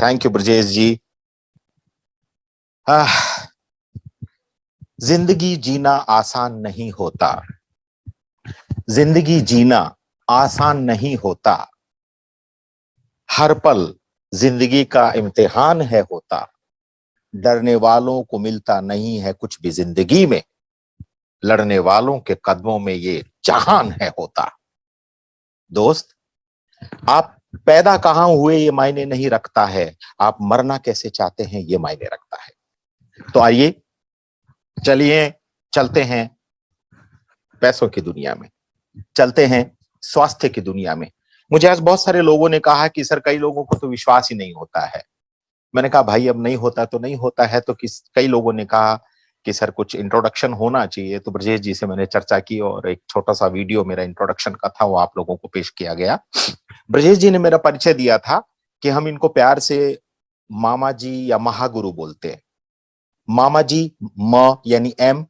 Thank you Brajesh जी। आह, जिंदगी जीना आसान नहीं होता। जिंदगी जीना आसान नहीं होता। हर पल जिंदगी का इम्तिहान है होता। डरने वालों को मिलता नहीं है कुछ भी जिंदगी में। लड़ने वालों के कदमों में ये जहान है होता। दोस्त, आप पैदा कहां हुए ये मायने नहीं रखता है, आप मरना कैसे चाहते हैं ये मायने रखता है। तो आइए चलिए चलते हैं पैसों की दुनिया में, चलते हैं स्वास्थ्य की दुनिया में। मुझे आज बहुत सारे लोगों ने कहा कि सर कई लोगों को तो विश्वास ही नहीं होता है। मैंने कहा भाई अब नहीं होता तो नहीं होता है। तो कई लोगों ने कहा कि सर कुछ इंट्रोडक्शन होना चाहिए। तो ब्रजेश जी से मैंने चर्चा की और एक छोटा सा वीडियो मेरा इंट्रोडक्शन का था, वो आप लोगों को पेश किया गया। ब्रजेश जी ने मेरा परिचय दिया था कि हम इनको प्यार से मामा जी या महागुरु बोलते हैं। मामा जी म यानी एम,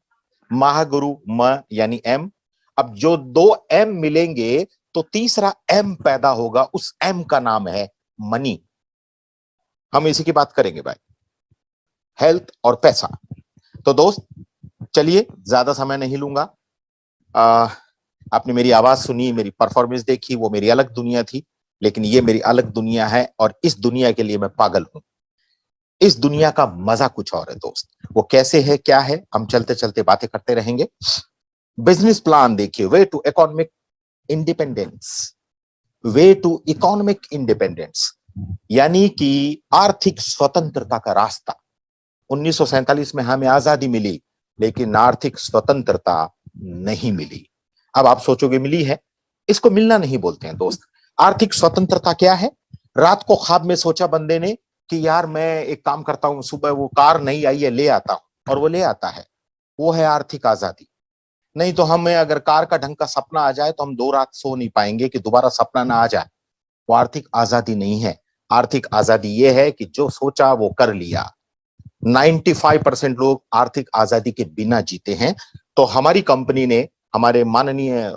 महागुरु म यानी एम। अब जो दो एम मिलेंगे तो तीसरा एम पैदा होगा, उस एम का नाम है मनी। हम इसी की बात करेंगे भाई, हेल्थ और पैसा। तो दोस्त चलिए ज्यादा समय नहीं लूंगा। आपने मेरी आवाज सुनी, मेरी परफॉर्मेंस देखी, वो मेरी अलग दुनिया थी। लेकिन ये मेरी अलग दुनिया है और इस दुनिया के लिए मैं पागल हूं। इस दुनिया का मजा कुछ और है दोस्त। वो कैसे है क्या है हम चलते चलते बातें करते रहेंगे। बिजनेस प्लान देखिए, way to economic independence. Way to economic independence यानी कि आर्थिक स्वतंत्रता का रास्ता। 1947 में हमें आजादी मिली, लेकिन आर्थिक स्वतंत्रता नहीं मिली। अब आप सोचोगे मिली है, इसको मिलना नहीं बोलते हैं दोस्त। आर्थिक स्वतंत्रता क्या है? रात को ख्वाब में सोचा बंदे ने कि यार मैं एक काम करता हूं, सुबह वो कार नहीं आई है ले आता हूं, और वो ले आता है। वो है आर्थिक आजादी। नहीं तो हमें अगर कार का ढंग का सपना आ जाए तो हम 2 रात सो नहीं पाएंगे कि दोबारा सपना ना आ जाए। वो आर्थिक आजादी नहीं है। आर्थिक आजादी ये है कि जो सोचा वो कर लिया। 95% लोग आर्थिक आजादी के बिना जीते हैं। तो हमारी कंपनी ने, हमारे माननीय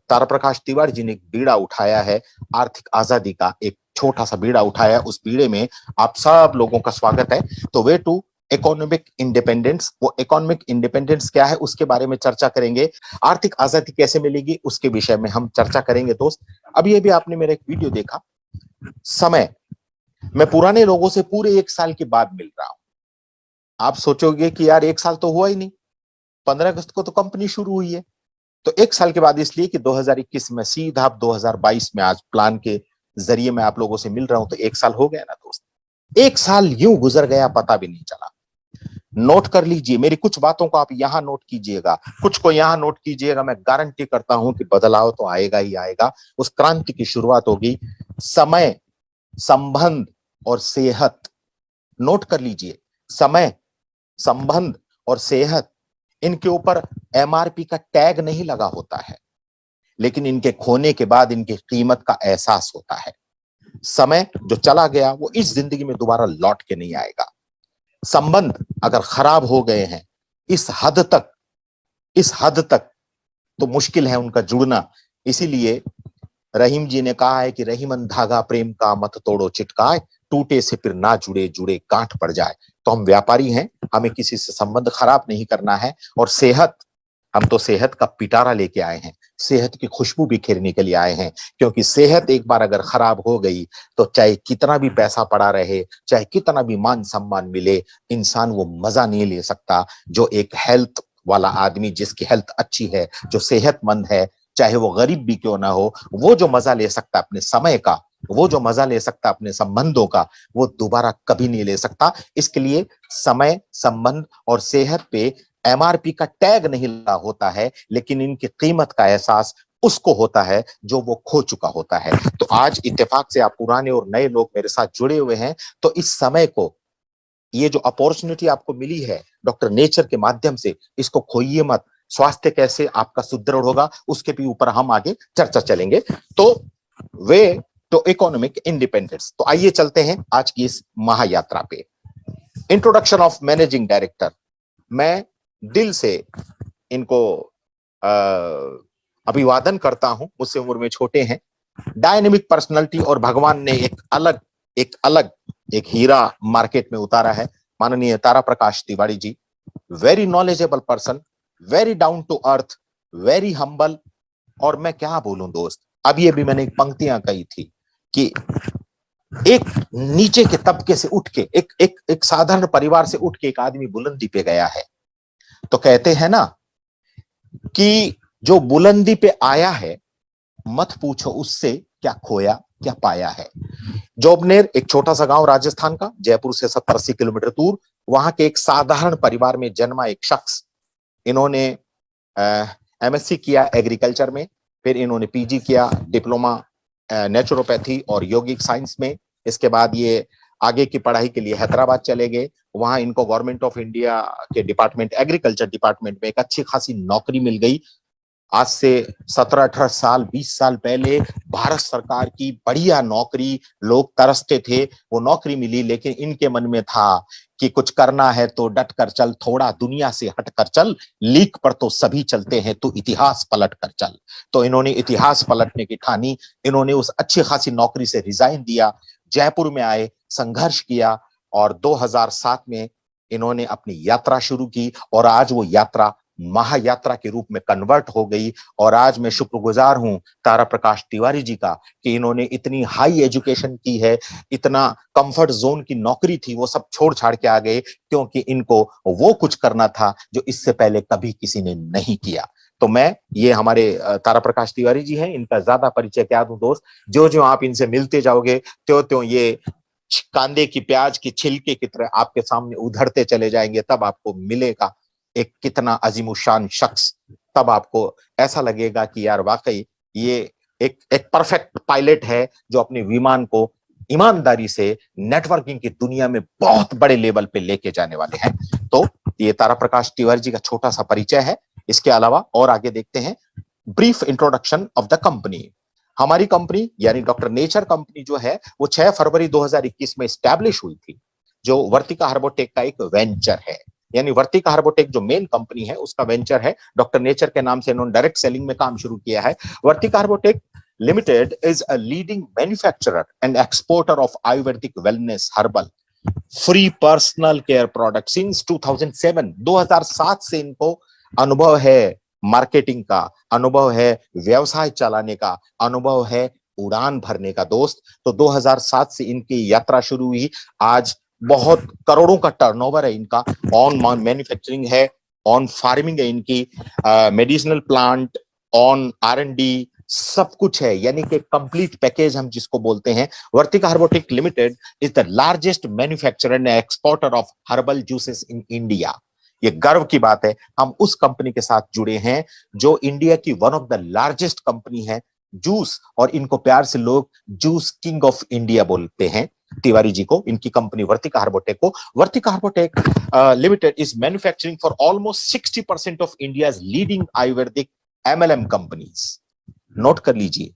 तारा प्रकाश तिवारी जी ने एक बीड़ा उठाया है, आर्थिक आजादी का एक छोटा सा बीड़ा उठाया। उस बीड़े में आप सब लोगों का स्वागत है। तो वे टू इकोनॉमिक इंडिपेंडेंस, वो इकोनॉमिक इंडिपेंडेंस क्या है उसके बारे में चर्चा करेंगे। आर्थिक आजादी कैसे मिलेगी उसके विषय में हम चर्चा करेंगे दोस्त। अभी अभी आपने मेरा एक वीडियो देखा, समय। मैं पुराने लोगों से पूरे 1 साल के बाद मिल रहा हूं। आप सोचोगे कि यार 1 साल तो हुआ ही नहीं, 15 अगस्त को तो कंपनी शुरू हुई है। तो 1 साल के बाद इसलिए कि 2021 में सीधा आप 2022 में आज प्लान के जरिए मैं आप लोगों से मिल रहा हूं, तो 1 साल हो गया ना दोस्त। 1 साल यूं गुजर गया पता भी नहीं चला। नोट कर लीजिए, मेरी कुछ बातों को आप यहां नोट कीजिएगा, कुछ को यहां नोट कीजिएगा। मैं गारंटी करता हूं कि बदलाव तो आएगा ही आएगा। उस क्रांति की शुरुआत होगी। समय, संबंध और सेहत। नोट कर लीजिए, समय, संबंध और सेहत, इनके ऊपर एमआरपी का टैग नहीं लगा होता है, लेकिन इनके खोने के बाद इनकी कीमत का एहसास होता है। समय जो चला गया वो इस जिंदगी में दोबारा लौट के नहीं आएगा। संबंध अगर खराब हो गए हैं इस हद तक, इस हद तक, तो मुश्किल है उनका जुड़ना। इसीलिए रहीम जी ने कहा है कि रहीमन धागा प्रेम का मत तोड़ो चिटकाए, टूटे से फिर ना जुड़े जुड़े गांठ पड़ जाए। तो हम व्यापारी हैं, हमें किसी से संबंध खराब नहीं करना है। और सेहत, हम तो सेहत का पिटारा लेके आए हैं, सेहत की खुशबू बिखेरने के लिए आए हैं। क्योंकि सेहत एक बार अगर खराब हो गई तो चाहे कितना भी पैसा पड़ा रहे, चाहे कितना भी मान सम्मान मिले, इंसान वो मजा नहीं ले सकता जो एक हेल्थ वाला आदमी, जिसकी हेल्थ अच्छी है, जो सेहतमंद है, चाहे वो गरीब भी क्यों ना हो, वो जो मजा ले सकता है अपने समय का, वो जो मजा ले सकता है अपने संबंधों का, वो दोबारा कभी नहीं ले सकता। इसके लिए समय, संबंध और सेहत पे एमआरपी का टैग नहीं लगा होता है, लेकिन इनकी कीमत का एहसास उसको होता है जो वो खो चुका होता है। तो आज इत्तेफाक से आप पुराने और नए लोग मेरे साथ जुड़े हुए हैं। तो इस समय को, ये जो अपॉर्चुनिटी आपको मिली है डॉक्टर नेचर के माध्यम से, इसको खोइए मत। स्वास्थ्य कैसे आपका सुदृढ़ होगा उसके भी ऊपर हम आगे चर्चा चलेंगे। तो वे तो इकोनॉमिक इंडिपेंडेंस। तो आइए चलते हैं आज की इस महायात्रा पे। Introduction of managing director. मैं दिल से इनको अभिवादन करता हूं, मुझसे उम्र में छोटे हैं। डायनेमिक पर्सनालिटी, और भगवान ने एक अलग एक हीरा मार्केट में उतारा है माननीय Tara Prakash Tiwari ji. Very knowledgeable person, very down to earth, very humble. और मैं क्या बोलूं दोस्त, अभी अभी मैंने एक पंक्तियां कही थी कि एक नीचे के तबके से उठ के, एक साधारण परिवार से उठ के एक आदमी बुलंदी पे गया है। तो कहते हैं ना कि जो बुलंदी पे आया है मत पूछो उससे क्या खोया क्या पाया है। जोबनेर एक छोटा सा गांव राजस्थान का, जयपुर से 70-80 किलोमीटर दूर, वहां के एक साधारण परिवार में जन्मा एक शख्स। इन्होंने एमएससी किया एग्रीकल्चर में, फिर इन्होंने पीजी किया, डिप्लोमा नेचुरोपैथी और योगिक साइंस में। इसके बाद ये आगे की पढ़ाई के लिए हैदराबाद चले गए। वहां इनको गवर्नमेंट ऑफ इंडिया के डिपार्टमेंट, एग्रीकल्चर डिपार्टमेंट में एक अच्छी खासी नौकरी मिल गई। आज से 17-18 साल, 20 साल पहले भारत सरकार की बढ़िया नौकरी, लोग तरसते थे, वो नौकरी मिली। लेकिन इनके मन में था कि कुछ करना है तो डट कर चल, थोड़ा दुनिया से हट कर चल, लीक पर तो सभी चलते हैं, तो इतिहास पलट कर चल। तो इन्होंने इतिहास पलटने की ठानी। इन्होंने उस अच्छी खासी नौकरी से रिजाइन दिया, जयपुर में आए, संघर्ष किया और 2007 में इन्होंने अपनी यात्रा शुरू की। और आज वो यात्रा महायात्रा के रूप में कन्वर्ट हो गई। और आज मैं शुक्रगुजार हूं तारा प्रकाश तिवारी जी का कि इन्होंने इतनी हाई एजुकेशन की है, इतना कंफर्ट जोन की नौकरी थी वो सब छोड़ छाड़ के आ गए, क्योंकि इनको वो कुछ करना था जो इससे पहले कभी किसी ने नहीं किया। तो मैं, ये हमारे तारा प्रकाश तिवारी जी हैं, इनका ज्यादा परिचय क्या दूं दोस्त। जो जो आप इनसे मिलते जाओगे त्यों त्यों ये कांदे की, प्याज की छिलके की तरह आपके सामने उधरते चले जाएंगे। तब आपको मिलेगा एक कितना अजीमुशान शख्स। तब आपको ऐसा लगेगा कि यार वाकई ये एक परफेक्ट पायलट है जो अपने विमान को ईमानदारी से नेटवर्किंग की दुनिया में बहुत बड़े लेवल पे लेके जाने वाले हैं। तो ये तारा प्रकाश तिवारी जी का छोटा सा परिचय है। इसके अलावा और आगे देखते हैं, brief introduction of the company. हमारी कंपनी यानी डॉक्टर नेचर कंपनी जो है वो 6 फरवरी 2021 में स्टैब्लिश हुई थी, जो वर्तिका हार्बोटेक का एक वेंचर है। यानी वर्तिका हार्बोटेक जो मेन कंपनी है उसका वेंचर है। डॉक्टर नेचर के नाम से इन्होंने डायरेक्ट सेलिंग में काम शुरू किया है। Vartika Herbotech limited is a leading manufacturer and exporter of Ayurvedic wellness herbal free personal care product since 2007। 2007 से इनको अनुभव है मार्केटिंग का, अनुभव है व्यवसाय चलाने का, अनुभव है उड़ान भरने का दोस्त। तो 2007 से इनकी यात्रा शुरू हुई। आज बहुत करोड़ों का टर्नओवर है इनका। ऑन मैन्युफैक्चरिंग है, ऑन फार्मिंग है इनकी, मेडिसिनल प्लांट, ऑन R&D, सब कुछ है। यानी कि कंप्लीट पैकेज हम जिसको बोलते हैं। Vartika Herbotech limited is the largest manufacturer and exporter of herbal juices in India. ये गर्व की बात है, हम उस कंपनी के साथ जुड़े हैं जो इंडिया की one of the largest company है जूस, और इनको प्यार से लोग जूस किंग ऑफ इंडिया बोलते हैं तिवारी जी को, इनकी कंपनी वर्तिका हार्बोटेक को। Vartika Herbotech limited is manufacturing for almost 60% of India's leading Ayurvedic MLM companies. Note कर लीजिए,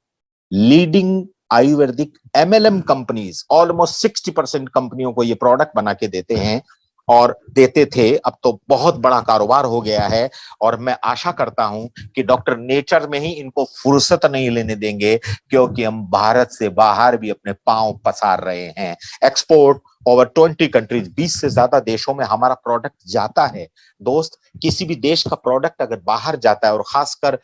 leading Ayurvedic MLM companies, almost 60% कंपनियों को ये प्रोडक्ट बना के देते हैं और देते थे। अब तो बहुत बड़ा कारोबार हो गया है और मैं आशा करता हूं कि डॉक्टर नेचर में ही इनको फुर्सत नहीं लेने देंगे, क्योंकि हम भारत से बाहर भी अपने पांव पसार रहे हैं। एक्सपोर्ट ओवर 20 कंट्रीज, 20 से ज्यादा देशों में हमारा प्रोडक्ट जाता है दोस्त। किसी भी देश का प्रोडक्ट अगर बाहर जाता है और खासकर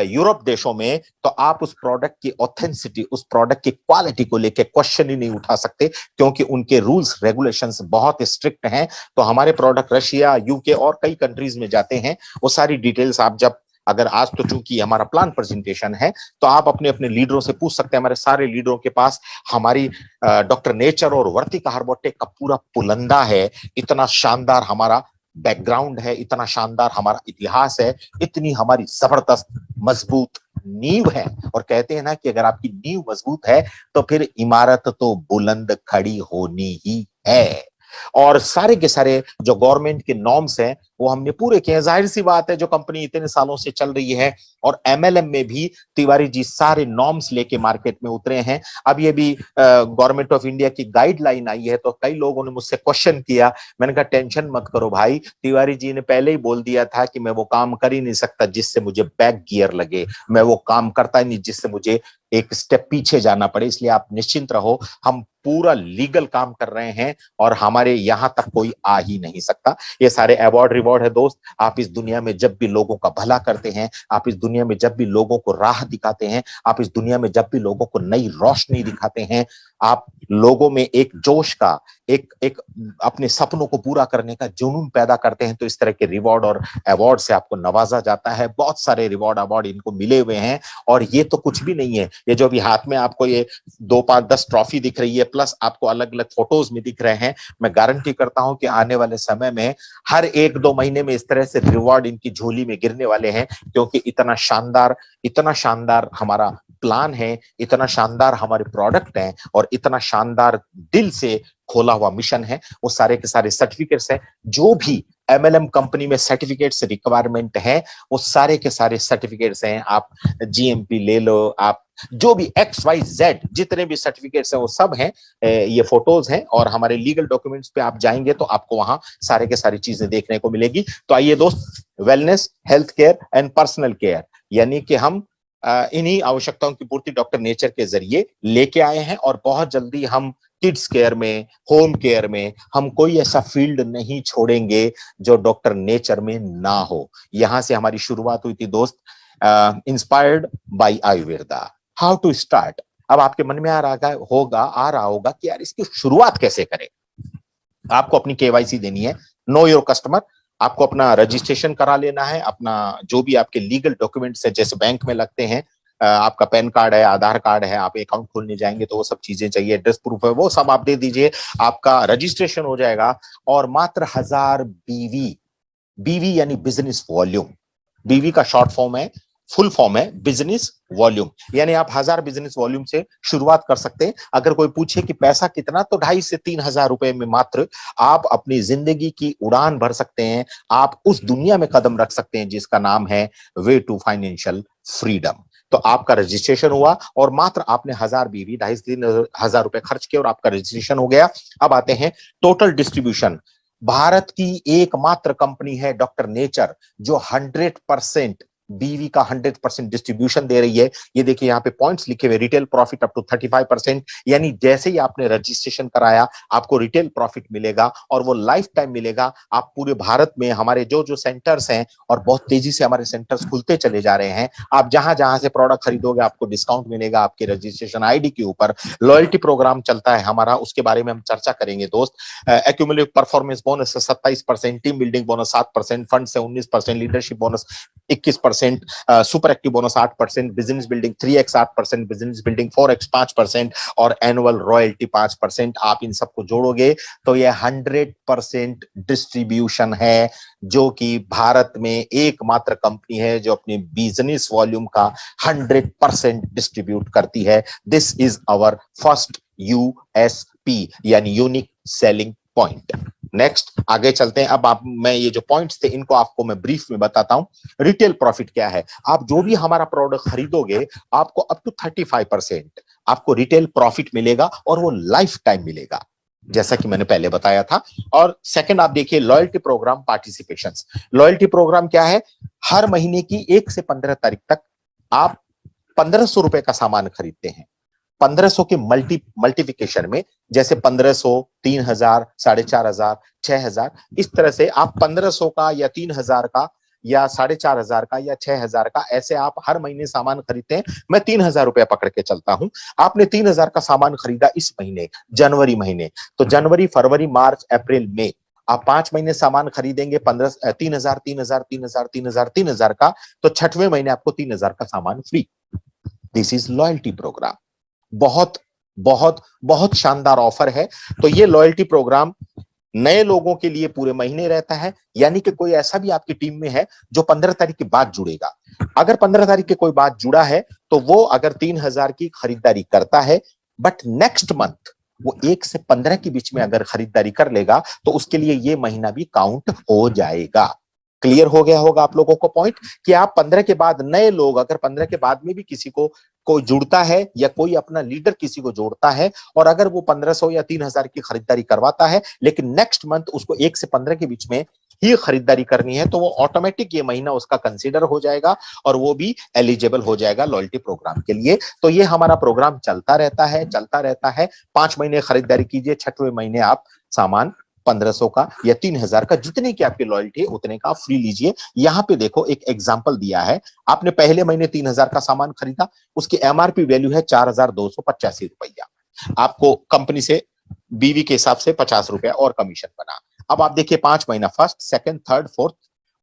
यूरोप देशों में, तो आप उस प्रोडक्ट की ऑथेंटिसिटी, उस प्रोडक्ट की क्वालिटी को लेकर क्वेश्चन ही नहीं उठा सकते, क्योंकि उनके रूल्स रेगुलेशंस बहुत स्ट्रिक्ट हैं। तो हमारे प्रोडक्ट रशिया, यूके और कई कंट्रीज में जाते हैं। वो सारी डिटेल्स आप जब, अगर आज तो चूंकि हमारा प्लान प्रेजेंटेशन है तो आप अपने अपने लीडरों से पूछ सकते हैं। हमारे सारे लीडरों के पास हमारी डॉक्टर नेचर और वर्तिका हार्बोटेक का पूरा पुलंदा है। इतना शानदार हमारा बैकग्राउंड है, इतना शानदार हमारा इतिहास है, इतनी हमारी जबरदस्त मजबूत नींव है। और कहते हैं ना कि अगर आपकी नींव मजबूत है तो फिर इमारत तो बुलंद खड़ी होनी ही है। और सारे के सारे जो गवर्नमेंट के नॉर्म्स हैं वो हमने पूरे किए हैं। जाहिर सी बात है, जो कंपनी इतने सालों से चल रही है, और MLM में भी तिवारी जी सारे नॉर्म्स लेके मार्केट में उतरे हैं। अब ये भी गवर्नमेंट ऑफ इंडिया की गाइडलाइन आई है, तो कई लोगों ने मुझसे क्वेश्चन किया। मैंने कहा टेंशन मत करो भाई, तिवारी जी ने पहले ही बोल दिया था कि मैं वो काम कर ही नहीं सकता जिससे मुझे बैक गियर लगे, मैं वो काम करता ही नहीं जिससे मुझे एक स्टेप पीछे जाना पड़े। इसलिए आप निश्चिंत रहो, हम पूरा लीगल काम कर रहे हैं और हमारे यहां तक कोई आ ही नहीं सकता। ये सारे अवार्ड रिवॉर्ड है दोस्त। आप इस दुनिया में जब भी लोगों का भला करते हैं, आप इस दुनिया में जब भी लोगों को राह दिखाते हैं, आप इस दुनिया में जब भी लोगों को नई रोशनी दिखाते हैं, आप लोगों में एक जोश का, एक एक अपने सपनों को पूरा करने का जुनून पैदा करते हैं, तो इस तरह के रिवॉर्ड और अवार्ड से आपको नवाजा जाता है। बहुत सारे रिवॉर्ड अवार्ड इनको मिले हुए हैं और ये तो कुछ भी नहीं है। ये जो अभी हाथ में आपको ये 2 5 10 ट्रॉफी दिख रही है, प्लस आपको अलग अलग फोटोज में दिख रहे हैं, मैं गारंटी करता हूं कि आने वाले समय में हर 1-2 महीने में इस तरह से रिवॉर्ड इनकी झोली में गिरने वाले हैं, क्योंकि इतना शानदार हमारा प्लान है, इतना शानदार हमारे प्रोडक्ट हैं और इतना शानदार दिल से खोला हुआ मिशन है। वो सारे के सारे सर्टिफिकेट्स हैं, जो भी एमएलएम कंपनी में सर्टिफिकेट्स रिक्वायरमेंट है, वो सारे के सारे सर्टिफिकेट्स हैं। आप जीएमपी ले लो, आप जो भी XYZ जितने भी सर्टिफिकेट्स हैं वो सब हैं। ये फोटोज हैं और हमारे लीगल डॉक्यूमेंट्स पे आप जाएंगे तो आपको वहां सारे के सारी चीजें देखने को मिलेगी। तो आइए दोस्त, wellness, health care and personal care, यानी कि हम इन्हीं आवश्यकताओं की पूर्ति डॉक्टर नेचर के जरिए लेके आए हैं और बहुत जल्दी हम किड्स केयर में, होम केयर में, हम कोई ऐसा फील्ड नहीं छोड़ेंगे जो डॉक्टर नेचर में ना हो। यहां से हमारी शुरुआत हुई थी दोस्त, inspired by Ayurveda. How to start. अब आपके मन में आ रहा होगा कि यार इसकी शुरुआत कैसे करें। आपको अपनी केवाईसी देनी है, नो योर कस्टमर। आपको अपना रजिस्ट्रेशन करा लेना है, अपना जो भी आपके लीगल डॉक्यूमेंट्स है, जैसे बैंक में लगते हैं, आपका पैन कार्ड है, आधार कार्ड है, आप अकाउंट खोलने जाएंगे तो वो सब चीजें चाहिए, एड्रेस प्रूफ है, वो सब आप दे दीजिए, आपका रजिस्ट्रेशन हो जाएगा। और मात्र 1000 बीवी, बीवी यानी बिजनेस वॉल्यूम, बीवी का शॉर्ट फॉर्म है, फुल फॉर्म है बिजनेस वॉल्यूम, यानी आप 1000 बिजनेस वॉल्यूम से शुरुआत कर सकते हैं। अगर कोई पूछे कि पैसा कितना, तो 2.5 से 3 हजार रुपए में मात्र आप अपनी जिंदगी की उड़ान भर सकते हैं। आप उस दुनिया में कदम रख सकते हैं जिसका नाम है वे टू फाइनेंशियल फ्रीडम। तो आपका रजिस्ट्रेशन हुआ और मात्र आपने 1000 बीवी, 2.5 से 3 हजार रुपए खर्च किए और आपका रजिस्ट्रेशन हो गया। अब आते हैं टोटल डिस्ट्रीब्यूशन। भारत की एकमात्र कंपनी है डॉक्टर नेचर जो 100% बीवी का 100% डिस्ट्रीब्यूशन दे रही है। ये देखिए यहाँ पे पॉइंट्स लिखे हुए, रिटेल प्रॉफिट अप टू 35%, यानी जैसे ही आपने रजिस्ट्रेशन कराया आपको रिटेल प्रॉफिट मिलेगा और वो लाइफ टाइम मिलेगा। आप पूरे भारत में हमारे जो जो सेंटर्स हैं, और बहुत तेजी से हमारे सेंटर्स खुलते चले जा रहे हैं, आप जहां जहां से प्रोडक्ट खरीदोगे आपको डिस्काउंट मिलेगा आपके रजिस्ट्रेशन आईडी के ऊपर। लॉयल्टी प्रोग्राम चलता है हमारा, उसके बारे में हम चर्चा करेंगे दोस्त। Accumulative performance bonus 27%, team building bonus 7%, fund से 19%, leadership bonus 21%, super active bonus 8%, business building 3x 8%, business building 4x 5% और एनुअल रॉयल्टी 5%। आप इन सबको जोड़ोगे तो ये 100% डिस्ट्रीब्यूशन है, जो कि भारत में एकमात्र कंपनी है जो अपनी बिजनेस वॉल्यूम का 100% डिस्ट्रीब्यूट करती है। This is our first USP, यानी यूनिक सेलिंग पॉइंट। नेक्स्ट आगे चलते हैं। अब मैं ये जो पॉइंट्स थे इनको आपको मैं ब्रीफ में बताता हूं। रिटेल प्रॉफिट क्या है? आप जो भी हमारा प्रोडक्ट खरीदोगे आपको अप टू 35% आपको रिटेल प्रॉफिट मिलेगा और वो लाइफ टाइम मिलेगा, जैसा कि मैंने पहले बताया था। और सेकंड आप देखिए loyalty programme participations. Loyalty programme क्या है? हर महीने की 1 से 15 तारीख तक आप 1500 रुपए का सामान खरीदते हैं, 1500 के मल्टीप्लिकेशन में, जैसे 1500, 3000, 4500, 6000, इस तरह से आप 1500 का या 3000 का या 4500 का या 6000 का, ऐसे आप हर महीने सामान खरीदते हैं। मैं 3000 रुपया पकड़ के चलता हूं। आपने 3000 का सामान खरीदा इस महीने, जनवरी महीने, तो जनवरी, फरवरी, मार्च, अप्रैल, मई, आप 5 महीने सामान खरीदेंगे 3000 3000 3000 3000 3000 का, तो 6वें महीने आपको 3000 का सामान free. This is loyalty program. बहुत बहुत बहुत शानदार ऑफर है। तो ये लॉयल्टी प्रोग्राम नए लोगों के लिए पूरे महीने रहता है, यानी कि कोई ऐसा भी आपकी टीम में है जो 15 तारीख के बाद जुड़ेगा। अगर 15 तारीख के कोई बाद जुड़ा है तो वो अगर 3000 की खरीदारी करता है, बट नेक्स्ट मंथ वो 1 से 15 के बीच में अगर खरीदारी कर लेगा तो उसके लिए ये महीना भी काउंट हो जाएगा। क्लियर हो गया होगा आप लोगों को पॉइंट कि आप 15 के बाद नए लोग, अगर 15 के बाद में भी किसी को कोई जुड़ता है या कोई अपना लीडर किसी को जोड़ता है, और अगर वो 1500 या 3000 की खरीदारी करवाता है, लेकिन नेक्स्ट मंथ उसको 1 से 15 के बीच में ही खरीदारी करनी है तो वो ऑटोमेटिक ये महीना उसका कंसीडर हो जाएगा और वो भी एलिजिबल हो जाएगा लॉयल्टी प्रोग्राम के लिए। तो ये हमारा प्रोग्राम चलता रहता है। 5 महीने खरीदारी कीजिए, 6वें महीने आप सामान 1500 का या 3000 का, जितने की आपकी लॉयल्टी है उतने का फ्री लीजिए। यहाँ पे देखो एक एग्जांपल दिया है, आपने पहले महीने 3000 का सामान खरीदा, उसकी एमआरपी वैल्यू है 4285 रुपया, आपको कंपनी से बीवी के हिसाब से 50 रुपया और कमीशन बना। अब आप देखिए 5 महीना, फर्स्ट, सेकंड, थर्ड, फोर्थ,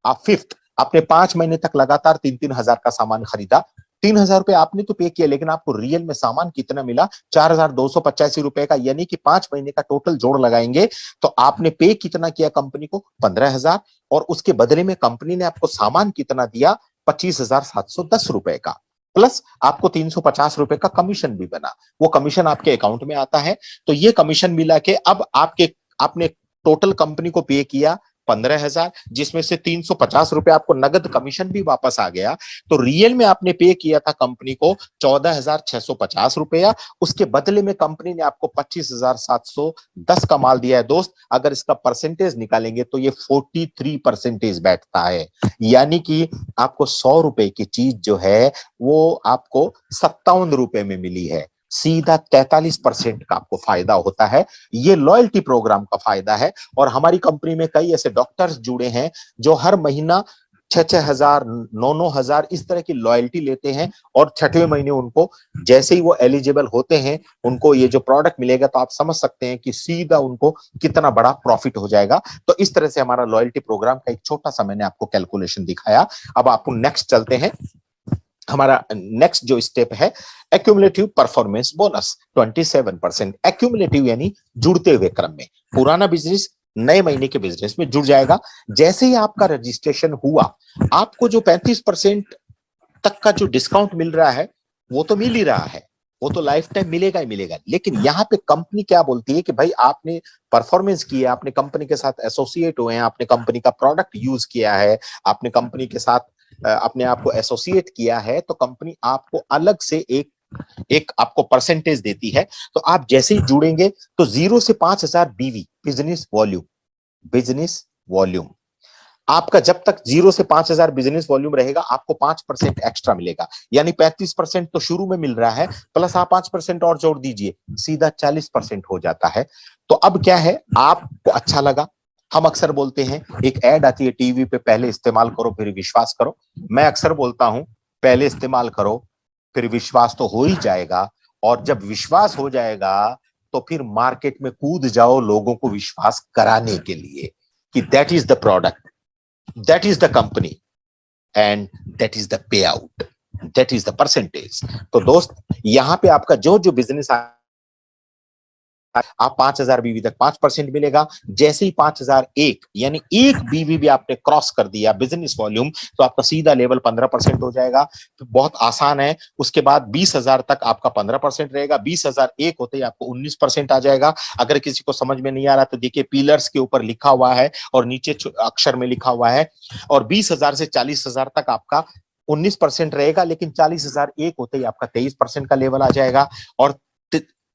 आप फिफ्थ, आपने 5 महीने तक लगातार 3-3000 का सामान खरीदा, 3000 रुपए आपने तो पे किया, लेकिन आपको रियल में सामान कितना मिला? 4285 रुपए का, यानी कि 5 महीने का टोटल जोड़ लगाएंगे तो आपने पे कितना किया कंपनी को? 15,000, और उसके बदले में कंपनी ने आपको सामान कितना दिया? 25,710 रुपए का, प्लस आपको 350 रुपए का कमीशन भी बना। वो कमीशन आपके अकाउंट में आता है। तो ये कमीशन मिला के अब आपने टोटल कंपनी को पे किया 15,000, जिसमें से 350 रुपए आपको नगद कमीशन भी वापस आ गया। तो रियल में आपने पे किया था कंपनी को 14,650 रुपया, उसके बदले में कंपनी ने आपको 25,710 का माल दिया है। दोस्त, अगर इसका परसेंटेज निकालेंगे तो ये 43% बैठता है, यानी कि आपको 100 रुपए की चीज जो है वो आपको 57 रुपए में मिली है। सीधा 43% का आपको फायदा होता है। ये लॉयल्टी प्रोग्राम का फायदा है। और हमारी कंपनी में कई ऐसे डॉक्टर्स जुड़े हैं जो हर महीना 6,000 9,000 इस तरह की लॉयल्टी लेते हैं, और 6वें महीने उनको जैसे ही वो एलिजिबल होते हैं उनको ये जो प्रोडक्ट मिलेगा, तो आप समझ सकते हैं कि सीधा उनको कितना बड़ा प्रॉफिट हो जाएगा। तो इस तरह से हमारा लॉयल्टी प्रोग्राम का एक छोटा सा मैंने आपको कैलकुलेशन दिखाया। अब आपको नेक्स्ट चलते हैं। हमारा नेक्स्ट जो स्टेप है, एक्यूमुलेटिव परफॉर्मेंस बोनस 27%। एक्यूमुलेटिव यानी जुड़ते हुए क्रम में, पुराना बिजनेस नए महीने के बिजनेस में जुड़ जाएगा। जैसे ही आपका रजिस्ट्रेशन हुआ, आपको जो 35% तक का जो डिस्काउंट मिल रहा है वो तो मिल ही रहा है, वो तो लाइफ टाइम मिलेगा ही मिलेगा। लेकिन यहाँ पे कंपनी क्या बोलती है कि भाई आपने परफॉर्मेंस किया, आपने कंपनी के साथ एसोसिएट हुए हैं, आपने कंपनी का प्रोडक्ट यूज किया है, आपने कंपनी के साथ अपने आप को एसोसिएट किया है, तो कंपनी आपको अलग से एक आपको परसेंटेज देती है। तो आप जैसे ही जुड़ेंगे तो 0 से 5,000 बीवी, बिजनेस वॉल्यूम आपका जब तक 0 से 5,000 बिजनेस वॉल्यूम रहेगा, आपको 5% एक्स्ट्रा मिलेगा। यानी 35% तो शुरू में मिल रहा है, प्लस आप 5% और जोड़ दीजिए, सीधा 40% हो जाता है। तो अब क्या है, आपको अच्छा लगा। हम अक्सर बोलते हैं, एक ऐड आती है टीवी पे, पहले इस्तेमाल करो फिर विश्वास करो। मैं अक्सर बोलता हूं, पहले इस्तेमाल करो फिर विश्वास तो हो ही जाएगा, और जब विश्वास हो जाएगा तो फिर मार्केट में कूद जाओ लोगों को विश्वास कराने के लिए कि that is the product, that is the company and that is the payout, that is the percentage। तो दोस्त, यहां पे आपका जो जो बिजनेस आप 5,000 बीवी तक 5% मिलेगा। जैसे ही 5,001 यानी एक बीवी भी आपने क्रॉस कर दिया बिजनेस वॉल्यूम, तो आपका सीधा लेवल 15% हो जाएगा। तो बहुत आसान है। उसके बाद 20,000 तक आपका 15% रहेगा, 20,001 होते ही आपको 19% आ जाएगा। अगर किसी को समझ में नहीं आ रहा तो देखिए, पिलर्स के ऊपर लिखा हुआ है और नीचे अक्षर में लिखा हुआ है। और 20,000 से 40,000 तक आपका 19% रहेगा, लेकिन 40,001 होते ही आपका 23% का लेवल आ जाएगा। और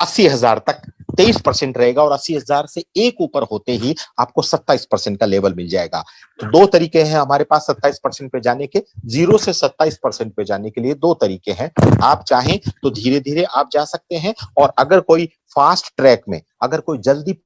80,000 तक 23% रहेगा, और 80,000 से एक ऊपर होते ही आपको 27% का लेवल मिल जाएगा। तो दो तरीके हैं हमारे पास 27% पे जाने के। 0 से 27% पे जाने के लिए दो तरीके हैं। आप चाहें तो धीरे धीरे आप जा सकते हैं, और अगर कोई फास्ट ट्रैक में, अगर कोई जल्दी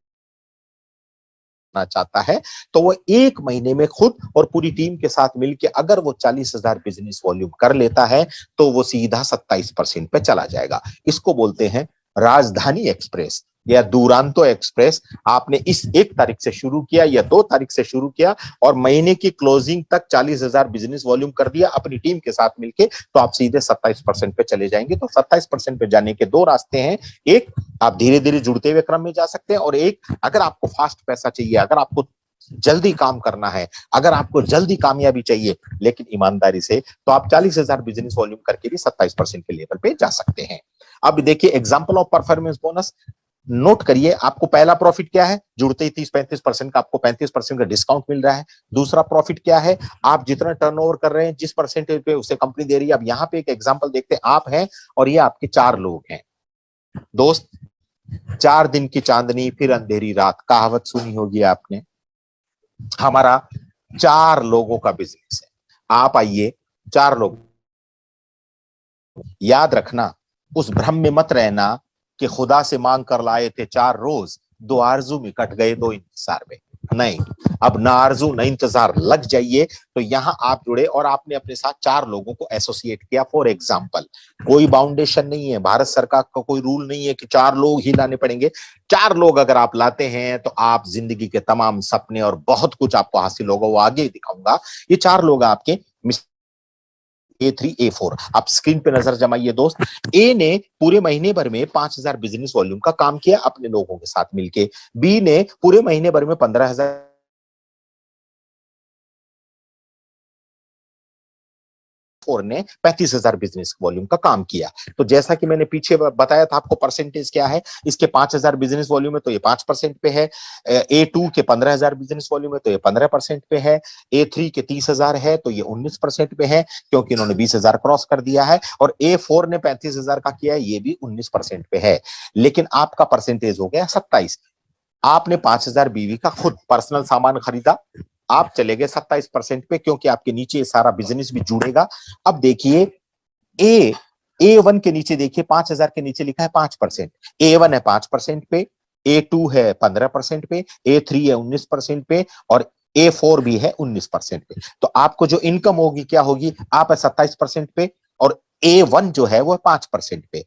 चाहता है, तो वो 1 महीने में खुद और पूरी टीम के साथ मिलकर अगर वो 40,000 बिजनेस वॉल्यूम कर लेता है, तो वो सीधा 27% पे चला जाएगा। इसको बोलते हैं राजधानी एक्सप्रेस या दुरांतो एक्सप्रेस। आपने इस 1 तारीख से शुरू किया या 2 तारीख से शुरू किया, और महीने की क्लोजिंग तक 40,000 बिजनेस वॉल्यूम कर दिया अपनी टीम के साथ मिलके, तो आप सीधे 27% पे चले जाएंगे। तो 27% पे जाने के दो रास्ते हैं। एक, आप धीरे धीरे जुड़ते हुए क्रम में जा सकते हैं, और एक, अगर आपको फास्ट पैसा चाहिए, अगर आपको जल्दी काम करना है, अगर आपको जल्दी कामयाबी चाहिए लेकिन ईमानदारी से, तो आप 40,000 बिजनेस वॉल्यूम करके भी 27% के लेवल पे जा सकते हैं। अब देखिए example of performance bonus, note करिए। आपको पहला प्रॉफिट क्या है? जुड़ते ही 30-35% का आपको 35% का डिस्काउंट मिल रहा है। दूसरा प्रॉफिट क्या है? आप जितना टर्नओवर कर रहे हैं, जिस परसेंटेज पे उसे कंपनी दे रही है। अब यहां पे एक एग्जांपल देखते हैं। आप हैं और ये आपके 4 लोग हैं। दोस्त, 4 दिन की चांदनी फिर अंधेरी रात, कहावत सुनी होगी आपने। हमारा 4 लोगों का बिजनेस है। आप आइए, 4 लोग। याद रखना, उस भ्रम में मत रहना कि खुदा से मांग कर लाए थे 4 रोज, 2 आरजू में कट गए 2 इंतजार में। नहीं, अब ना आरजू ना इंतजार, लग जाइए। तो यहां आप जुड़े और आपने अपने साथ 4 लोगों को एसोसिएट किया। फॉर एग्जाम्पल, कोई बाउंडेशन नहीं है, भारत सरकार का कोई रूल नहीं है कि 4 लोग ही लाने पड़ेंगे। 4 लोग अगर आप लाते हैं तो आप जिंदगी के तमाम सपने और बहुत कुछ आपको हासिल होगा, वो आगे दिखाऊंगा। ये 4 लोग आपके A3 A4, आप स्क्रीन पे नजर जमाइए दोस्त। ए ने पूरे महीने भर में 5,000 बिजनेस वॉल्यूम का काम किया अपने लोगों के साथ मिलके। बी ने पूरे महीने भर में 15,000 फोर ने 35,000 बिजनेस वॉल्यूम का काम किया। तो जैसा कि मैंने पीछे बताया था आपको परसेंटेज क्या है, इसके 5,000 बिजनेस वॉल्यूम है तो ये 5% पे है। A2 के 15,000 बिजनेस वॉल्यूम है तो ये 15% पे है। A3 के 30,000 है तो ये 19% पे है, क्योंकि इन्होंने 20,000 क्रॉस कर दिया है। और A4 ने 35,000 का किया है, ये भी 19% पे है। लेकिन आपका परसेंटेज हो गया 27। आपने 5,000 बीवी का खुद पर्सनल सामान खरीदा, आप चले गए 27% पे, क्योंकि आपके नीचे सारा बिजनेस भी जुड़ेगा। अब देखिए, ए A1 के नीचे देखिए, 5,000 के नीचे लिखा है 5%। A1 है 5% पे, A2 है 15% पे, A3 है 19% पे, और A4 भी है 19% पे। तो आपको जो इनकम होगी क्या होगी, आप है 27% पे और A1 जो है वो 5% पे।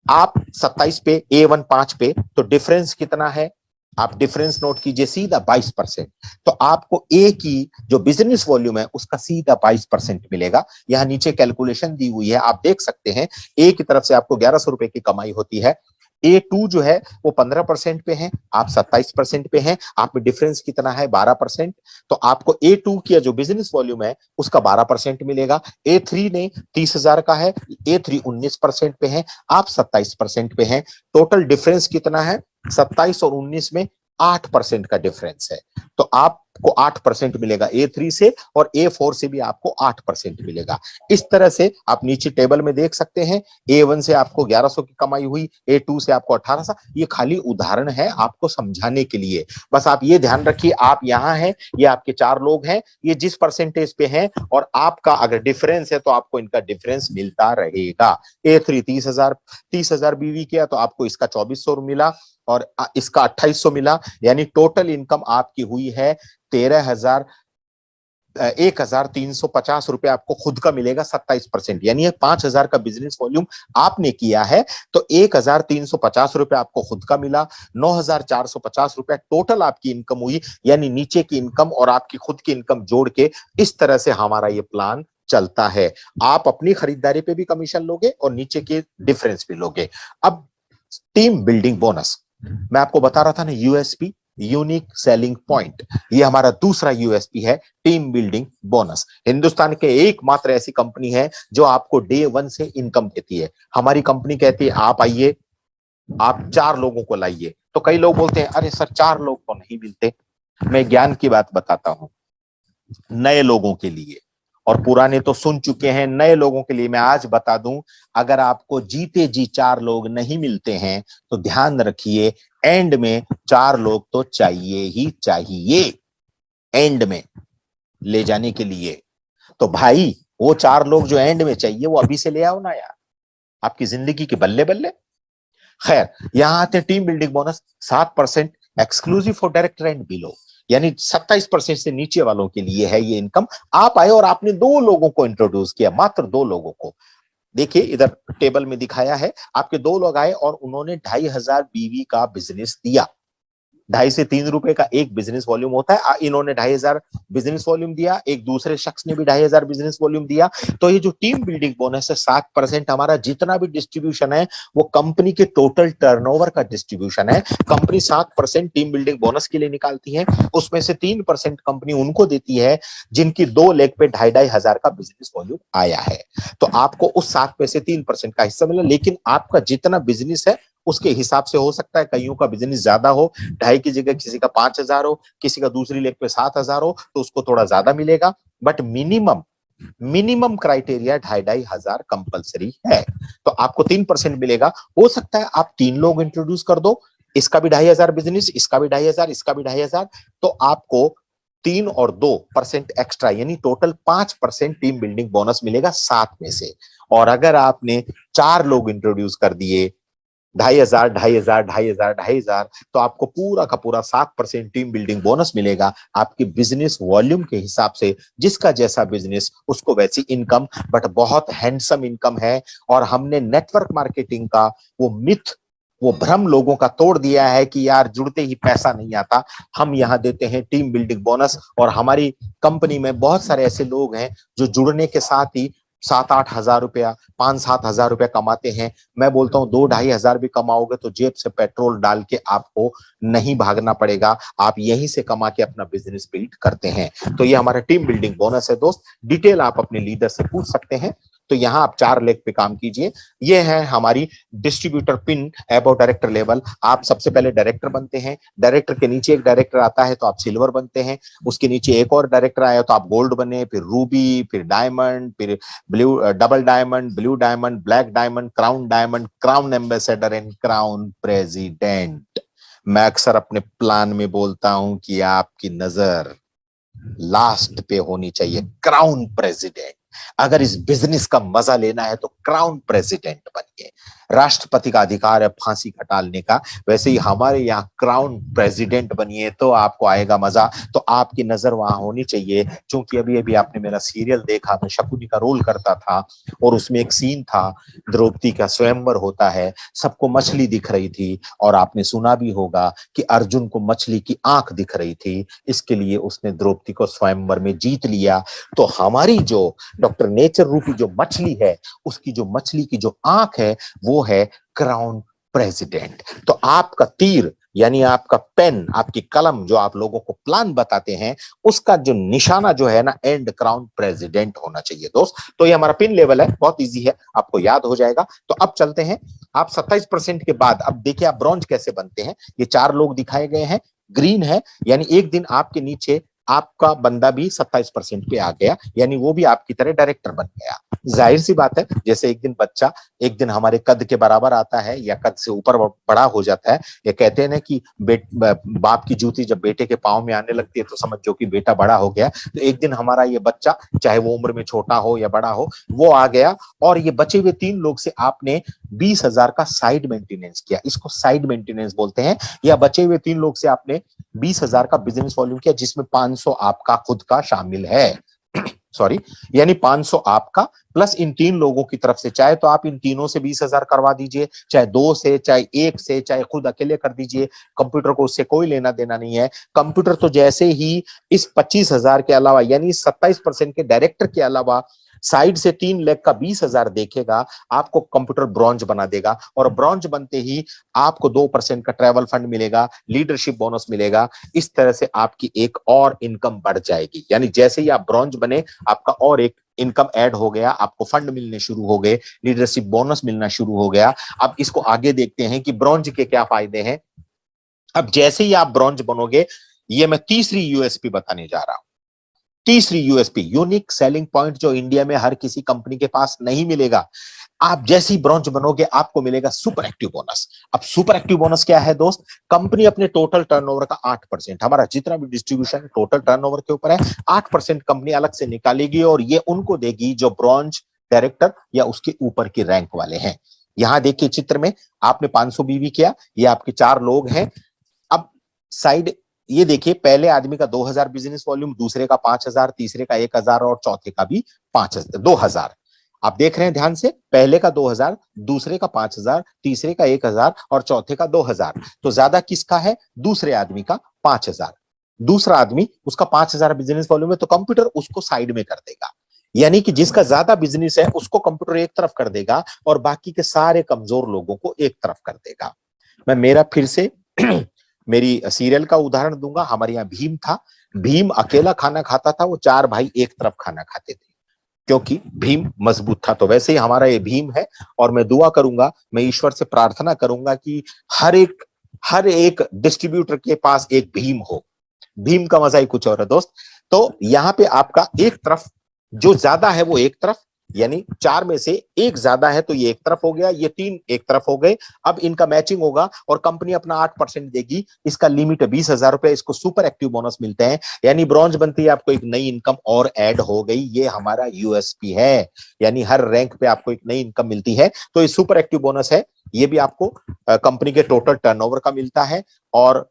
आप 27 पे, A1 5 पे, तो डिफरेंस कितना है, आप डिफरेंस नोट कीजिए, सीधा 22%। तो आपको ए की जो बिजनेस वॉल्यूम है उसका सीधा 22% मिलेगा। यहां नीचे कैलकुलेशन दी हुई है, आप देख सकते हैं। ए की तरफ से आपको 1,100 रुपए की कमाई होती है। A2 जो है वो 15% पे है, आप 27% पे हैं, आप में डिफरेंस कितना है, 12%। तो आपको A2 की जो बिजनेस वॉल्यूम है उसका 12% मिलेगा। A3 ने 30,000 का है, A3 19% पे है, आप 27% पे हैं। टोटल डिफरेंस कितना है, 27 और 19 में 8% का डिफरेंस है। तो आपको 8% मिलेगा A3 से, और A4 से भी आपको 8% मिलेगा। इस तरह से आप नीचे टेबल में देख सकते हैं। A1 से आपको 1,100 की कमाई हुई, A2 से आपको 1800। ये खाली उदाहरण है आपको समझाने के लिए। बस आप ये ध्यान रखिए, आप यहां हैं, ये आपके 4 लोग हैं, ये जिस परसेंटेज पे हैं, और आपका अगर डिफरेंस है तो आपको इनका डिफरेंस मिलता रहेगा। A3 30,000 बीवी किया तो आपको इसका 2,400 मिला, और इसका 2,800 मिला। यानी टोटल इनकम आपकी हुई है 1,350 रुपए आपको खुद का मिलेगा, 27%। यानी 5,000 का बिजनेस वॉल्यूम आपने किया है तो 1,350 रुपए आपको खुद का मिला, 9,450 रुपए टोटल आपकी इनकम हुई। यानी नीचे की इनकम और आपकी खुद की इनकम जोड़ के इस तरह से हमारा ये प्लान चलता है। आप अपनी खरीदारी पे भी कमीशन लोगे और नीचे के डिफरेंस भी लोगे। अब टीम बिल्डिंग बोनस, मैं आपको बता रहा था ना, यूएसपी, यूनिक सेलिंग पॉइंट, ये हमारा दूसरा यूएसपी है, टीम बिल्डिंग बोनस। हिंदुस्तान के एकमात्र ऐसी कंपनी है जो आपको डे 1 से इनकम देती है। हमारी कंपनी कहती है आप आइए, आप 4 लोगों को लाइए। तो कई लोग बोलते हैं अरे सर 4 लोग तो नहीं मिलते। मैं ज्ञान की बात बताता हूं, नए लोगों के लिए, और पुराने तो सुन चुके हैं, नए लोगों के लिए मैं आज बता दूं, अगर आपको जीते जी 4 लोग नहीं मिलते हैं तो ध्यान रखिए, एंड में 4 लोग तो चाहिए ही चाहिए, एंड में ले जाने के लिए। तो भाई वो 4 लोग जो एंड में चाहिए वो अभी से ले आओ ना यार, आपकी जिंदगी के बल्ले बल्ले। खैर, यहां आते हैं team building bonus, 7% exclusive for director and below. यानी 27% से नीचे वालों के लिए है ये इनकम। आप आए और आपने 2 लोगों को इंट्रोड्यूस किया, मात्र 2 लोगों को। देखिए इधर टेबल में दिखाया है, आपके 2 लोग आए और उन्होंने 2,500 बीवी का बिजनेस दिया। 2.5 से 3 रुपए का एक बिजनेस वॉल्यूम होता है। इन्होंने 2,500 बिजनेस वॉल्यूम दिया, एक दूसरे शख्स ने भी 2,500 बिजनेस वॉल्यूम दिया। तो ये जो टीम बिल्डिंग बोनस है, 7% हमारा जितना भी डिस्ट्रीब्यूशन है वो कंपनी के टोटल टर्नओवर का डिस्ट्रीब्यूशन है। कंपनी 7% टीम बिल्डिंग बोनस के लिए निकालती है, उसमें से 3% कंपनी उनको देती है जिनकी 2 लेग पे 2,500 का बिजनेस वॉल्यूम आया है। तो आपको उस 7 में से 3% का हिस्सा मिला, लेकिन आपका जितना बिजनेस है उसके हिसाब से हो सकता है, कईयों का बिजनेस ज्यादा हो, 2.5 की जगह किसी का 5,000 हो, किसी का दूसरी लेग पे 7,000 हो, तो उसको थोड़ा ज्यादा मिलेगा। बट मिनिमम क्राइटेरिया 2,500 कंपलसरी है। तो आपको 3% मिलेगा। हो सकता है आप 3 लोग इंट्रोड्यूस कर दो, इसका भी 2,500 बिजनेस, इसका भी 2,500, इसका भी 2,500, तो आपको 3 और 2% एक्स्ट्रा यानी टोटल 5% टीम बिल्डिंग बोनस मिलेगा 7 में से। और अगर आपने 4 लोग इंट्रोड्यूस कर दिए 2,500, 2,500, 2,500, 2,500, तो आपको पूरा का पूरा 7% टीम बिल्डिंग बोनस मिलेगा। आपकी बिजनेस वॉल्यूम के हिसाब से जिसका जैसा बिजनेस उसको वैसी इनकम, बट बहुत हैंडसम इनकम है। और हमने नेटवर्क मार्केटिंग का वो मिथ, वो भ्रम लोगों का तोड़ दिया है कि यार जुड़ते ही पैसा नहीं आता। हम यहाँ देते हैं टीम बिल्डिंग बोनस, और हमारी कंपनी में बहुत सारे ऐसे लोग हैं जो जुड़ने के साथ ही 7-8 हजार रुपया, 5-7 हजार रुपया कमाते हैं। मैं बोलता हूँ 2-2,500 भी कमाओगे तो जेब से पेट्रोल डाल के आपको नहीं भागना पड़ेगा, आप यहीं से कमा के अपना बिजनेस बिल्ड करते हैं। तो ये हमारा टीम बिल्डिंग बोनस है दोस्त। डिटेल आप अपने लीडर से पूछ सकते हैं। तो यहाँ आप 4 लेग पे काम कीजिए। ये है हमारी distributor pin about director level. आप सबसे पहले डायरेक्टर बनते हैं, डायरेक्टर के नीचे एक डायरेक्टर आता है तो आप सिल्वर बनते हैं, उसके नीचे एक और डायरेक्टर आया तो आप गोल्ड बने, फिर रूबी, फिर डायमंड, फिर blue, double diamond, blue diamond, black diamond, crown ambassador and crown president. मैं अक्सर अपने प्लान में बोलता हूं कि आपकी नजर लास्ट पे होनी चाहिए, क्राउन प्रेसिडेंट। अगर इस बिजनेस का मजा लेना है तो क्राउन प्रेसिडेंट बनिए। राष्ट्रपति का अधिकार है फांसी खटालने का, वैसे ही हमारे यहाँ क्राउन प्रेसिडेंट बनिए तो आपको आएगा मजा। तो आपकी नजर वहां होनी चाहिए, क्योंकि अभी अभी आपने मेरा सीरियल देखा, मैं शकुनी का रोल करता था और उसमें एक सीन था, द्रौपदी का स्वयंवर होता है, सबको मछली दिख रही थी, और आपने सुना भी होगा कि अर्जुन को मछली की आंख दिख रही थी, इसके लिए उसने द्रौपदी को स्वयंवर में जीत लिया। तो हमारी जो डॉक्टर नेचर रूपी जो मछली है, उसकी जो मछली की जो आंख है वो है क्राउन प्रेसिडेंट। तो आपका तीर यानी आपका पेन, आपकी कलम जो आप लोगों को प्लान बताते हैं, उसका जो निशाना जो है ना, एंड क्राउन प्रेसिडेंट होना चाहिए दोस्त। तो ये हमारा पिन लेवल है, बहुत इजी है, आपको याद हो जाएगा। तो अब चलते हैं, आप 27% के बाद अब देखिए आप ब्रॉन्ज कैसे बनते हैं। ये 4 लोग दिखाए गए हैं, ग्रीन है यानी एक दिन आपके नीचे आपका बंदा भी 27% पे आ गया, यानी वो भी आपकी तरह डायरेक्टर बन गया। जाहिर सी बात है, जैसे एक दिन बच्चा एक दिन हमारे कद के बराबर आता है या कद से ऊपर बड़ा हो जाता है, ये कहते हैं ना कि बाप की जूती जब बेटे के पांव में आने लगती है तो समझो कि बेटा बड़ा हो गया। तो एक दिन हमारा ये बच्चा, चाहे वो उम्र में छोटा हो या बड़ा हो, वो आ गया, और ये बचे हुए 3 लोग से आपने 20,000 का साइड मेंटेनेंस किया, इसको साइड मेंटेनेंस बोलते हैं। या बचे हुए 3 लोग से आपने 20,000 का बिजनेस वॉल्यूम किया, जिसमें 500 आपका खुद का शामिल है। सॉरी, यानी 500 आपका प्लस इन 3 लोगों की तरफ से, चाहे तो आप इन तीनों से 20,000 करवा दीजिए, चाहे 2 से, चाहे 1 से, चाहे खुद अकेले कर दीजिए, कंप्यूटर को उससे कोई लेना देना नहीं है। कंप्यूटर तो जैसे ही इस 25,000 के अलावा यानी 27% के डायरेक्टर के अलावा साइड से 3 लाख का 20,000 देखेगा, आपको कंप्यूटर ब्रॉन्ज बना देगा, और ब्रॉन्ज बनते ही आपको 2% का ट्रैवल फंड मिलेगा, लीडरशिप बोनस मिलेगा। इस तरह से आपकी एक और इनकम बढ़ जाएगी, यानी जैसे ही आप ब्रॉन्ज बने आपका और एक इनकम ऐड हो गया, आपको फंड मिलने शुरू हो गए, लीडरशिप बोनस मिलना शुरू हो गया। अब इसको आगे देखते हैं कि ब्रॉन्ज के क्या फायदे हैं। अब जैसे ही आप ब्रॉन्ज बनोगे, ये मैं तीसरी यूएसपी बताने जा रहा हूं। तीसरी यूएसपी, यूनिक सेलिंग पॉइंट, जो इंडिया में हर किसी कंपनी के पास नहीं मिलेगा। आप जैसी ब्रॉन्ज बनोगे आपको मिलेगा सुपर एक्टिव बोनस। अब सुपर एक्टिव बोनस क्या है दोस्त? कंपनी अपने टोटल टर्नओवर का 8%, हमारा जितना भी डिस्ट्रीब्यूशन टोटल टर्नओवर के ऊपर है, 8% कंपनी अलग से निकालेगी, और ये उनको देगी जो ब्रॉन्ज, डायरेक्टर या उसके ऊपर की रैंक वाले हैं। यहां देखिए चित्र में, आपने 500 बीवी किया, ये आपके 4 लोग हैं। अब साइड ये देखिए, पहले आदमी का 2,000 बिजनेस वॉल्यूम, दूसरे का 5,000, तीसरे का 1,000 और चौथे का भी 2,000। आप देख रहे हैं ध्यान से, पहले का 2,000, दूसरे का 5,000, तीसरे का 1,000 और चौथे का 2,000। तो ज्यादा किसका है? दूसरे आदमी का 5,000। दूसरा आदमी, उसका 5,000 बिजनेस वॉल्यूम है, तो कंप्यूटर उसको साइड में कर देगा, यानी कि जिसका ज्यादा बिजनेस है उसको कंप्यूटर एक तरफ कर देगा और बाकी के सारे कमजोर लोगों को एक तरफ कर देगा। मैं मेरा फिर से मेरी सीरियल का उदाहरण दूंगा। हमारे यहाँ भीम था, भीम अकेला खाना खाता था, वो 4 भाई एक तरफ खाना खाते थे, क्योंकि भीम मजबूत था। तो वैसे ही हमारा ये भीम है, और मैं दुआ करूंगा, मैं ईश्वर से प्रार्थना करूंगा कि हर एक डिस्ट्रीब्यूटर के पास एक भीम हो। भीम का मजा ही कुछ और है दोस्त। तो यहाँ पे आपका एक तरफ जो ज्यादा है वो एक तरफ, यानी 4 में से एक ज्यादा है तो ये एक तरफ हो गया, ये 3 एक तरफ हो गए। अब इनका मैचिंग होगा और कंपनी अपना 8% देगी। इसका लिमिट है 20,000 रुपए। इसको सुपर एक्टिव बोनस मिलते हैं, यानी ब्रॉन्ज बनती है, आपको एक नई इनकम और ऐड हो गई। ये हमारा यूएसपी है, यानी हर रैंक पे आपको एक नई इनकम मिलती है। तो ये सुपर एक्टिव बोनस है, ये भी आपको कंपनी के टोटल टर्नओवर का मिलता है। और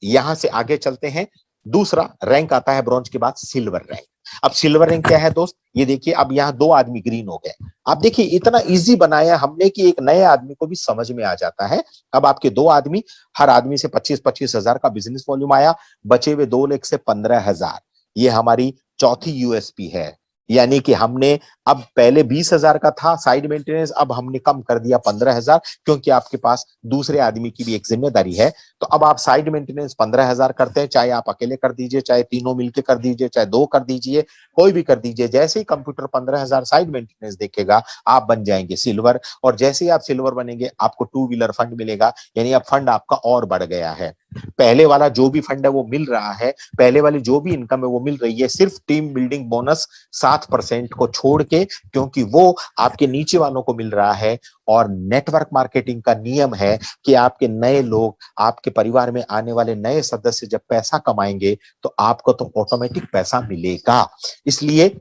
यहां से आगे चलते हैं, दूसरा रैंक आता है ब्रॉन्ज के बाद सिल्वर रैंक। अब सिल्वर रैंक क्या है दोस्त, ये देखिए, अब यहाँ 2 आदमी ग्रीन हो गए। आप देखिए इतना इजी बनाया हमने कि एक नए आदमी को भी समझ में आ जाता है। अब आपके 2 आदमी, हर आदमी से 25-25 हजार का बिजनेस वॉल्यूम आया, बचे हुए 2 लाख से 15,000। ये हमारी चौथी यूएसपी है, यानी कि हमने अब पहले 20,000 का था साइड मेंटेनेंस, अब हमने कम कर दिया 15,000, क्योंकि आपके पास दूसरे आदमी की भी एक जिम्मेदारी है। तो अब आप साइड मेंटेनेंस 15,000 करते हैं, चाहे आप अकेले कर दीजिए, चाहे तीनों मिलकर कर दीजिए, चाहे 2 कर दीजिए, कोई भी कर दीजिए। जैसे ही कंप्यूटर 15,000 साइड मेंटेनेंस देखेगा, आप बन जाएंगे सिल्वर। और जैसे ही आप सिल्वर बनेंगे, आपको 2 व्हीलर फंड मिलेगा, यानी अब फंड आपका और बढ़ गया है। पहले वाला जो भी फंड है वो मिल रहा है, पहले वाली जो भी इनकम है वो मिल रही है, सिर्फ टीम बिल्डिंग बोनस 7% को छोड़ के, क्योंकि वो आपके नीचे वालों को मिल रहा है। और नेटवर्क मार्केटिंग का नियम है कि आपके नए लोग, आपके परिवार में आने वाले नए सदस्य जब पैसा कमाएंगे तो आपको तो ऑटोमेटिक पैसा मिलेगा। इसलिए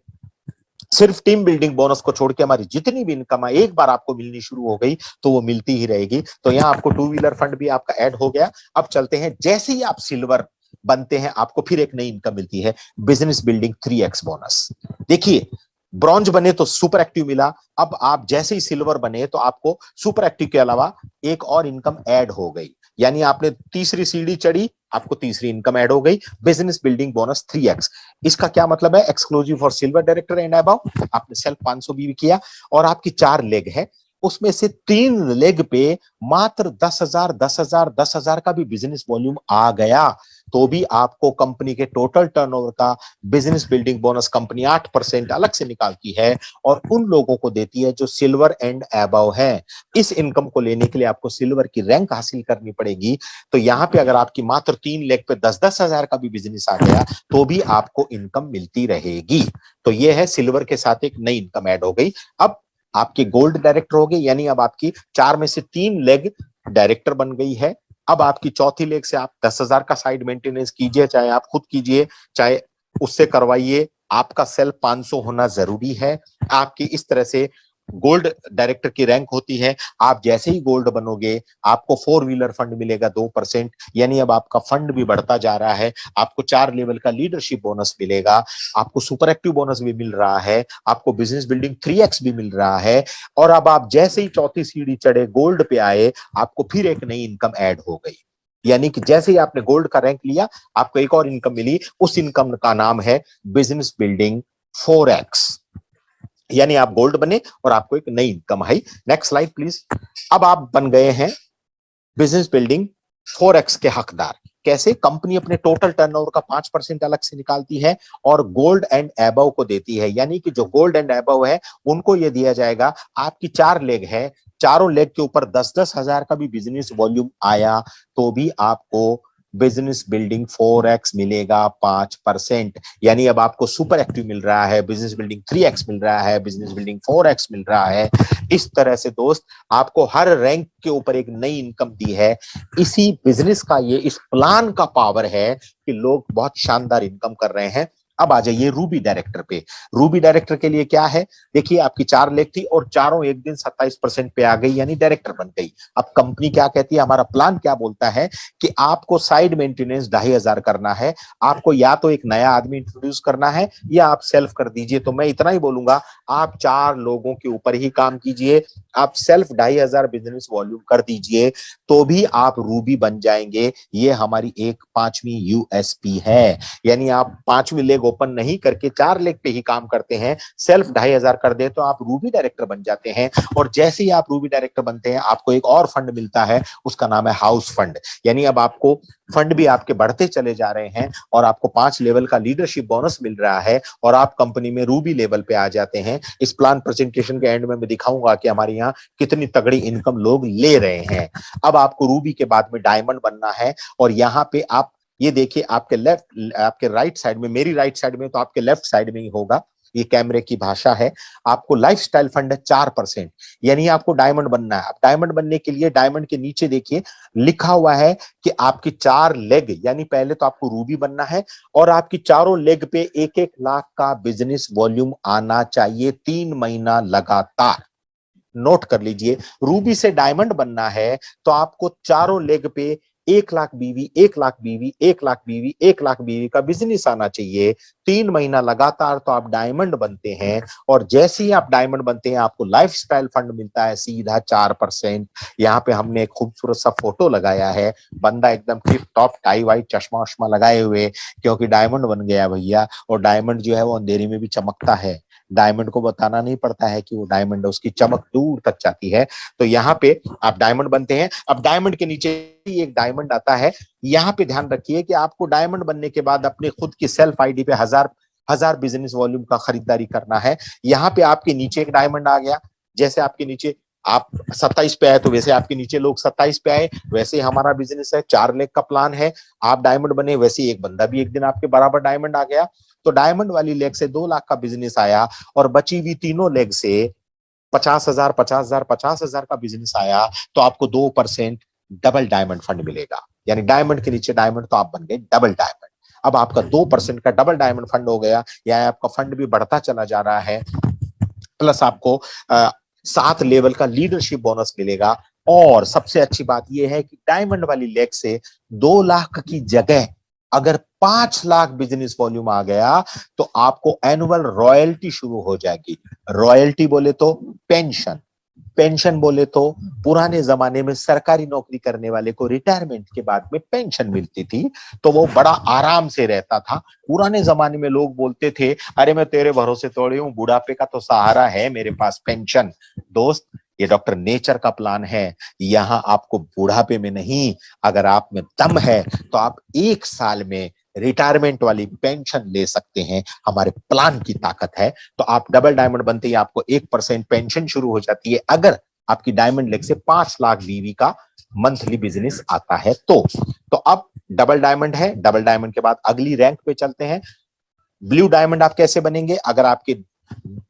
सिर्फ टीम बिल्डिंग बोनस को छोड़ के हमारी जितनी भी इनकम है, एक बार आपको मिलनी शुरू हो गई तो वो मिलती ही रहेगी। तो यहाँ आपको 2 व्हीलर फंड भी आपका ऐड हो गया। अब चलते हैं, जैसे ही आप सिल्वर बनते हैं, आपको फिर एक नई इनकम मिलती है, बिजनेस बिल्डिंग 3x बोनस। देखिए, ब्रॉन्ज बने तो सुपर एक्टिव मिला, अब आप जैसे ही सिल्वर बने तो आपको सुपर एक्टिव के अलावा एक और इनकम ऐड हो गई, यानी आपने तीसरी सीढ़ी चढ़ी, आपको तीसरी इनकम ऐड हो गई, बिजनेस बिल्डिंग बोनस 3x। इसका क्या मतलब है, exclusive for silver director and above. आपने सेल्फ 500 भी किया और आपकी 4 लेग है, उसमें से 3 लेग पे मात्र 10,000 10,000 10,000 का भी बिजनेस वॉल्यूम आ गया, तो भी आपको कंपनी के टोटल टर्नओवर का बिजनेस बिल्डिंग बोनस कंपनी 8% अलग से निकालती है और उन लोगों को देती है जो सिल्वर एंड अबव है। इस इनकम को लेने के लिए आपको सिल्वर की रैंक हासिल करनी पड़ेगी। तो यहाँ पे अगर आपकी मात्र 3 लेग पे 10-10 हजार का भी बिजनेस आ गया तो भी आपको इनकम मिलती रहेगी। तो ये है, सिल्वर के साथ एक नई इनकम ऐड हो गई। अब आपके गोल्ड डायरेक्टर हो गए, यानी अब आपकी 4 में से 3 लेग डायरेक्टर बन गई है। अब आपकी चौथी लेग से आप 10,000 का साइड मेंटेनेंस कीजिए, चाहे आप खुद कीजिए चाहे उससे करवाइए, आपका सेल्फ 500 होना जरूरी है। आपकी इस तरह से गोल्ड डायरेक्टर की रैंक होती है। आप जैसे ही गोल्ड बनोगे, आपको 4 व्हीलर फंड मिलेगा 2%, यानी अब आपका फंड भी बढ़ता जा रहा है। आपको 4 लेवल का लीडरशिप बोनस मिलेगा, आपको सुपर एक्टिव बोनस भी मिल रहा है, आपको बिजनेस बिल्डिंग 3x भी मिल रहा है। और अब आप जैसे ही चौथी सीढ़ी चढ़े, गोल्ड पे आए, आपको फिर एक नई इनकम ऐड हो गई, यानी कि जैसे ही आपने गोल्ड का रैंक लिया, आपको एक और इनकम मिली। उस इनकम का नाम है बिजनेस बिल्डिंग 4x, यानी आप गोल्ड बने और आपको एक नई income I. Next slide please. अब आप बन गए हैं बिजनेस बिल्डिंग 4x के हकदार। कैसे, कंपनी अपने टोटल टर्नओवर का 5% अलग से निकालती है और गोल्ड एंड एबव को देती है, यानी कि जो गोल्ड एंड एबव है उनको ये दिया जाएगा। आपकी 4 लेग है, चारों लेग के ऊपर 10-10 हजार का भी बिजनेस वॉल्यूम आया तो भी आपको बिजनेस बिल्डिंग 4x मिलेगा 5%, यानी अब आपको सुपर एक्टिव मिल रहा है, बिजनेस बिल्डिंग 3x मिल रहा है, बिजनेस बिल्डिंग 4x मिल रहा है। इस तरह से दोस्त, आपको हर रैंक के ऊपर एक नई इनकम दी है। इसी बिजनेस का, ये इस प्लान का पावर है कि लोग बहुत शानदार इनकम कर रहे हैं। अब आ जाइए रूबी डायरेक्टर पे। रूबी डायरेक्टर के लिए क्या है, देखिए आपकी 4 लेग थी और चारों एक दिन 27% पे आ गई, यानी डायरेक्टर बन गई। अब कंपनी क्या कहती है, हमारा प्लान क्या बोलता है कि आपको साइड मेंटेनेंस 2,500 करना है, आपको या तो एक नया आदमी इंट्रोड्यूस करना है या आप सेल्फ कर दीजिए। तो मैं इतना ही बोलूंगा, आप 4 लोगों के ऊपर ही काम कीजिए, आप सेल्फ 2,500 बिजनेस वॉल्यूम कर दीजिए तो भी आप रूबी बन जाएंगे। ये हमारी एक 5वीं यूएसपी है, यानी आप 5वीं लेग ओपन नहीं करके 4 लेग पे ही काम करते हैं, सेल्फ 2,500 कर दे तो आप रूबी डायरेक्टर बन जाते हैं। और जैसे ही आप रूबी डायरेक्टर बनते हैं, आपको एक और फंड मिलता है, उसका नाम है हाउस फंड, यानी अब आपको फंड भी आपके बढ़ते चले जा रहे हैं और आपको 5 लेवल का लीडरशिप बोनस मिल रहा है और आप कंपनी में रूबी लेवल पे आ जाते हैं। इस प्लान प्रेजेंटेशन के एंड में मैं दिखाऊंगा कि हमारे यहाँ कितनी तगड़ी इनकम लोग ले रहे हैं। अब आपको रूबी के बाद में डायमंड बनना है और यहाँ पे आप ये देखिए, आपके लेफ्ट, आपके राइट साइड में, मेरी राइट साइड में तो आपके लेफ्ट साइड में ही होगा, ये कैमरे की भाषा है। आपको लाइफस्टाइल फंड है 4%, यानी आपको डायमंड बनना है। अब डायमंड बनने के लिए डायमंड के नीचे देखिए लिखा हुआ है कि आपकी 4 लेग, यानी पहले तो आपको रूबी बनना है और आपकी चारों लेग पे 1-1 लाख का बिजनेस वॉल्यूम आना चाहिए 3 महीना लगातार। नोट कर लीजिए, रूबी से डायमंड बनना है तो आपको चारों लेग पे 1 लाख बीवी, 1 लाख बीवी, 1 लाख बीवी, 1 लाख बीवी का बिजनेस आना चाहिए 3 महीना लगातार, तो आप डायमंड बनते हैं। और जैसे ही आप डायमंड बनते हैं आपको लाइफस्टाइल फंड मिलता है सीधा 4%। यहाँ पे हमने एक खूबसूरत सा फोटो लगाया है, बंदा एकदम टिप टॉप टाई वाई चश्मा वश्मा लगाए हुए, क्योंकि डायमंड बन गया भैया। और डायमंड जो है वो अंधेरी में भी चमकता है, डायमंड को बताना नहीं पड़ता है कि वो डायमंड है, उसकी चमक दूर तक जाती है। तो यहाँ पे आप डायमंड बनते हैं। अब डायमंड के नीचे एक डायमंड आता है। यहाँ पे ध्यान रखिए कि आपको डायमंड बनने के बाद अपने खुद की सेल्फ आईडी पे हजार बिजनेस वॉल्यूम का खरीदारी करना है। यहाँ पे आपके नीचे एक डायमंड आ गया, जैसे आपके नीचे आप 27 पे आए तो वैसे आपके नीचे लोग 27 पे आए, वैसे ही हमारा बिजनेस है। 4 लेग का प्लान है, आप डायमंड बने वैसे ही एक बंदा भी एक दिन आपके बराबर डायमंड आ गया। तो डायमंड वाली लेग से 2 लाख का बिजनेस आया और बची हुई तीनों लेग से 50,000 50,000 50,000 का बिजनेस आया, तो आपको 2% डबल डायमंड फंड मिलेगा। यानी डायमंड के नीचे डायमंड, तो आप बन गए डबल डायमंड। अब आपका 2% का डबल डायमंड फंड हो गया, या आपका फंड भी बढ़ता चला जा रहा है। प्लस आपको 7 लेवल का लीडरशिप बोनस मिलेगा। और सबसे अच्छी बात यह है कि डायमंड वाली लेग से 2 लाख की जगह अगर 5 लाख बिजनेस वॉल्यूम आ गया तो आपको एनुअल रॉयल्टी शुरू हो जाएगी। रॉयल्टी बोले तो पेंशन, पेंशन बोले तो पुराने जमाने में सरकारी नौकरी करने वाले को रिटायरमेंट के बाद में पेंशन मिलती थी, तो वो बड़ा आराम से रहता था। पुराने जमाने में लोग बोलते थे, अरे मैं तेरे भरोसे थोड़ी हूं, बुढ़ापे का तो सहारा है मेरे पास पेंशन। दोस्त, ये डॉक्टर नेचर का प्लान है। यहाँ आपको बुढ़ापे में नहीं, अगर आप में दम है तो आप 1 साल में रिटायरमेंट वाली पेंशन ले सकते हैं। हमारे प्लान की ताकत है। तो आप डबल डायमंड बनते ही आपको 1% पेंशन शुरू हो जाती है अगर आपकी डायमंड लेग से 5 लाख बीवी का मंथली बिजनेस आता है तो अब डबल डायमंड है। डबल डायमंड के बाद अगली रैंक पे चलते हैं। ब्लू डायमंड आप कैसे बनेंगे? अगर आपके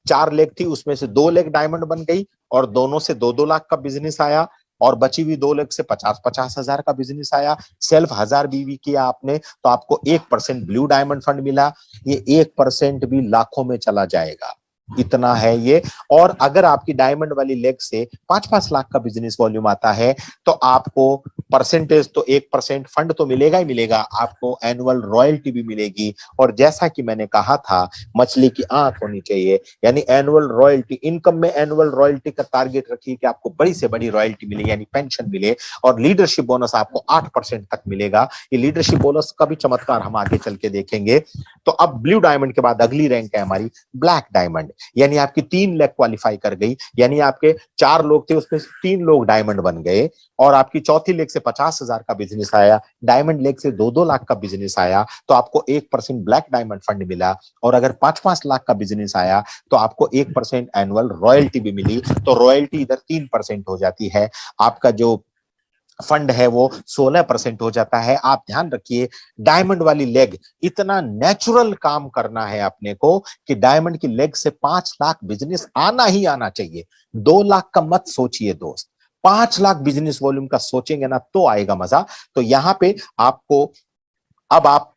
4 लेग थी उसमें से 2 लेग डायमंड बन गई और दोनों से 2-2 लाख का बिजनेस आया, और बची हुई 2 लेग से 50-50 हजार का बिजनेस आया। सेल्फ 1000 बीवी किया आपने तो आपको 1% ब्लू डायमंड फंड मिला। ये 1% भी लाखों में चला जाएगा, इतना है ये। और अगर आपकी डायमंड वाली लेग से 5-5 लाख का बिजनेस वॉल्यूम आता है तो आपको परसेंटेज तो 1% फंड तो मिलेगा ही मिलेगा, आपको एनुअल रॉयल्टी भी मिलेगी। और जैसा कि मैंने कहा था, मछली की आंख होनी चाहिए, यानी एनुअल रॉयल्टी इनकम में एनुअल रॉयल्टी का टारगेट रखिए कि आपको बड़ी से बड़ी रॉयल्टी मिले, यानी पेंशन मिले। और लीडरशिप बोनस आपको 8% तक मिलेगा। ये लीडरशिप बोनस का भी चमत्कार हम आगे चल के देखेंगे। तो अब ब्लू डायमंड के बाद अगली रैंक है हमारी ब्लैक डायमंड, यानी आपकी 3 लेग क्वालिफाई कर गई, यानी आपके 4 लोग थे उसमें 3 लोग डायमंड बन गए, और आपकी चौथी लेग से 50,000 का बिजनेस आया, डायमंड लेग से 2-2 लाख का बिजनेस आया तो आपको 1% ब्लैक डायमंड फंड मिला। और अगर 5-5 लाख का बिजनेस आया तो आपको 1% एनुअल रॉयल्टी भी मिली। तो रॉयल्टी इधर 3% हो जाती है, आपका जो फंड है वो 16% हो जाता है। आप ध्यान रखिए, डायमंड वाली लेग इतना नेचुरल काम करना है अपने को कि डायमंड की लेग से 5 लाख बिजनेस आना ही आना चाहिए। 2 लाख का मत सोचिए दोस्त, 5 लाख बिजनेस वॉल्यूम का सोचेंगे ना तो आएगा मजा। तो यहां पे आपको, अब आप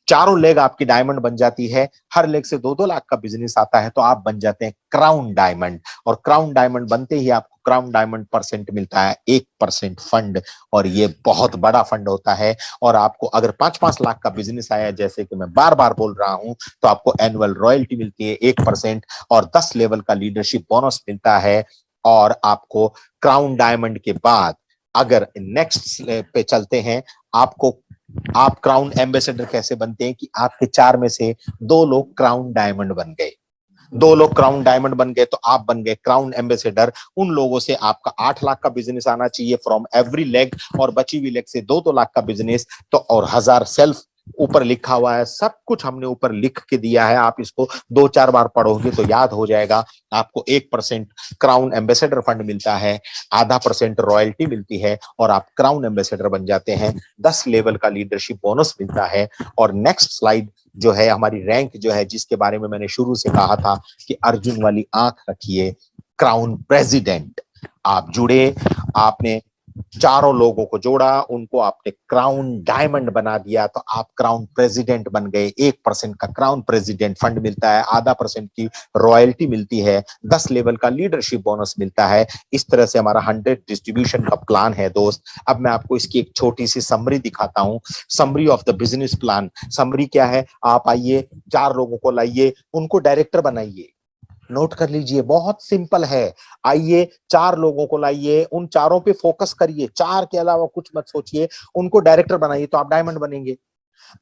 चारों लेग आपकी डायमंड बन जाती है, हर लेग से 2-2 लाख का बिजनेस आता है तो आप बन जाते हैं क्राउन डायमंड। और क्राउन डायमंड बनते ही आपको क्राउन डायमंड परसेंट मिलता है 1% फंड, और ये बहुत बड़ा फंड होता है। और आपको अगर 5-5 लाख का बिजनेस आया, जैसे कि मैं बार बार बोल रहा हूं, तो आपको एनुअल रॉयल्टी मिलती है 1% और 10 लेवल का लीडरशिप बोनस मिलता है। और आपको क्राउन डायमंड के बाद अगर नेक्स्ट पे चलते हैं, आपको, आप क्राउन एम्बेसडर कैसे बनते हैं कि आपके 4 में से 2 लोग क्राउन डायमंड बन गए, 2 लोग क्राउन डायमंड बन गए तो आप बन गए क्राउन एम्बेसडर। उन लोगों से आपका 8 लाख का बिजनेस आना चाहिए फ्रॉम एवरी लेग, और बची हुई लेग से 2-2 लाख का बिजनेस। तो और 1000 सेल्फ ऊपर लिखा हुआ है, सब कुछ हमने ऊपर लिख के दिया है, आप इसको 2-4 बार पढ़ोगे तो याद हो जाएगा। आपको 1% क्राउन एम्बेसडर फंड मिलता है, ½ % रॉयल्टी मिलती है और आप क्राउन एम्बेसडर बन जाते हैं। 10 लेवल का लीडरशिप बोनस मिलता है। और नेक्स्ट स्लाइड जो है हमारी रैंक जो है, जिसके बारे में मैंने शुरू से कहा था कि अर्जुन वाली आंख रखिए, क्राउन प्रेसिडेंट। आप जुड़े, आपने चारों लोगों को जोड़ा, उनको आपने क्राउन डायमंड बना दिया, तो आप क्राउन प्रेसिडेंट बन गए। 1% का क्राउन प्रेसिडेंट फंड मिलता है, आधा % की रॉयल्टी मिलती है, 10 लेवल का लीडरशिप बोनस मिलता है। इस तरह से हमारा 100 डिस्ट्रीब्यूशन का प्लान है दोस्त। अब मैं आपको इसकी एक छोटी सी समरी दिखाता हूं, summary of the business plan. Summary क्या है, आप आइए, 4 लोगों को लाइए, उनको डायरेक्टर बनाइए। नोट कर लीजिए, बहुत सिंपल है। आइए, 4 लोगों को लाइए, उन चारों पे फोकस करिए, 4 के अलावा कुछ मत सोचिए, उनको डायरेक्टर बनाइए, तो आप डायमंड बनेंगे।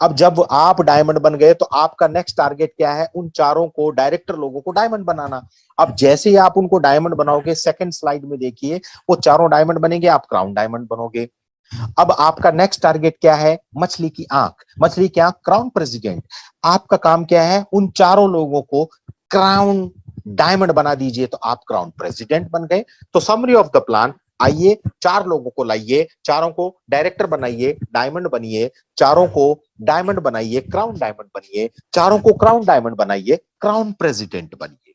अब जब आप डायमंड बन गए तो आपका नेक्स्ट टारगेट क्या है, उन चारों को, डायरेक्टर लोगों को डायमंड बनाना। अब जैसे ही आप उनको डायमंड बनाओगे, सेकंड स्लाइड में देखिए, वो चारों डायमंड बनेंगे, आप क्राउन डायमंड बनोगे। अब आपका नेक्स्ट टारगेट क्या है, मछली की आंख। मछली की आंख, क्राउन प्रेसिडेंट। आपका काम क्या है, उन चारों लोगों को क्राउन डायमंड बना दीजिए, तो आप क्राउन प्रेसिडेंट बन गए। तो समरी ऑफ द प्लान, आइए, 4 लोगों को लाइए, चारों को डायरेक्टर बनाइए, डायमंड बनिए, चारों को डायमंड बनाइए, क्राउन डायमंड बनिए, चारों को क्राउन डायमंड बनाइए, क्राउन प्रेसिडेंट बनिए।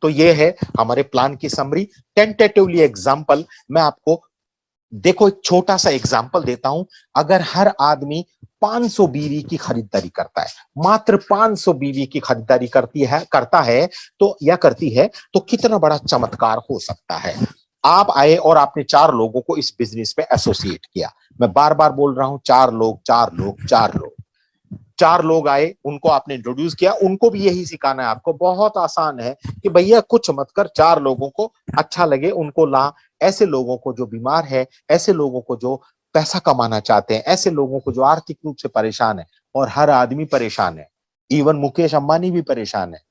तो ये है हमारे प्लान की समरी। टेंटेटिवली एग्जांपल मैं आपको, देखो एक छोटा सा एग्जांपल देता हूं। अगर हर आदमी 500 बीवी की खरीदारी करता है, मात्र 500 बीवी की खरीदारी करता है तो या करती है, तो कितना बड़ा चमत्कार हो सकता है। आप आए और आपने 4 लोगों को इस बिजनेस में एसोसिएट किया। मैं बार बार बोल रहा हूं, 4 लोग, 4 लोग, 4 लोग। 4 लोग आए, उनको आपने इंट्रोड्यूस किया, उनको भी यही सिखाना है आपको। बहुत आसान है कि भैया कुछ मत कर, 4 लोगों को अच्छा लगे उनको ला। ऐसे लोगों को जो बीमार है, ऐसे लोगों को जो पैसा कमाना चाहते हैं, ऐसे लोगों को जो आर्थिक रूप से परेशान है, और हर आदमी परेशान है, इवन मुकेश अंबानी भी परेशान है।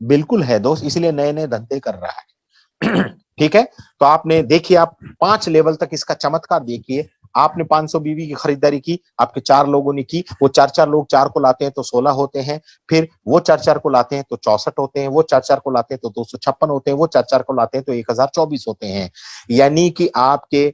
बिल्कुल है दोस्त, इसलिए नए नए धंधे कर रहा है। ठीक है, तो आपने देखिए, आप 5 लेवल तक इसका चमत्कार देखिए। आपने 500 बीवी की खरीदारी की, आपके 4 लोगों ने की, वो 4 लोग 4 को लाते हैं तो 16 होते हैं, फिर वो 4 को लाते हैं तो 64 होते हैं, वो 4 को लाते हैं तो 256 होते हैं, वो 4 को लाते हैं तो 1024 होते हैं। यानी कि आपके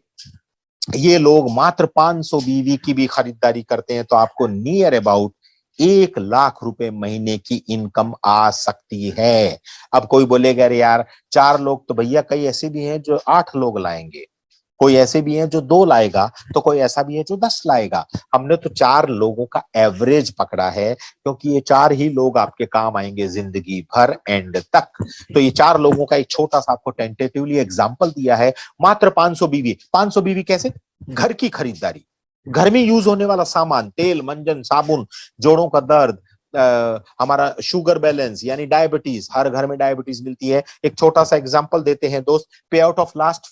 ये लोग मात्र 500 बीवी की भी खरीदारी करते हैं तो आपको नियर अबाउट 1 लाख रुपए महीने की इनकम आ सकती है। अब कोई बोलेगा, अरे यार 4 लोग, तो भैया कई ऐसे भी हैं जो 8 लोग लाएंगे, कोई ऐसे भी हैं जो 2 लाएगा, तो कोई ऐसा भी है जो 10 लाएगा। हमने तो 4 लोगों का एवरेज पकड़ा है, क्योंकि ये 4 ही लोग आपके काम आएंगे जिंदगी भर, एंड तक। तो ये 4 लोगों का एक छोटा सा आपको टेंटेटिवली एग्जांपल दिया है। मात्र 500 बीवी। 500 बीवी कैसे, घर की खरीदारी, घर में यूज होने वाला सामान, तेल, मंजन, साबुन, जोड़ों का दर्द, हमारा शुगर बैलेंस यानी डायबिटीज, हर घर में डायबिटीज मिलती है। एक छोटा सा एग्जांपल देते हैं दोस्त, पे आउट ऑफ लास्ट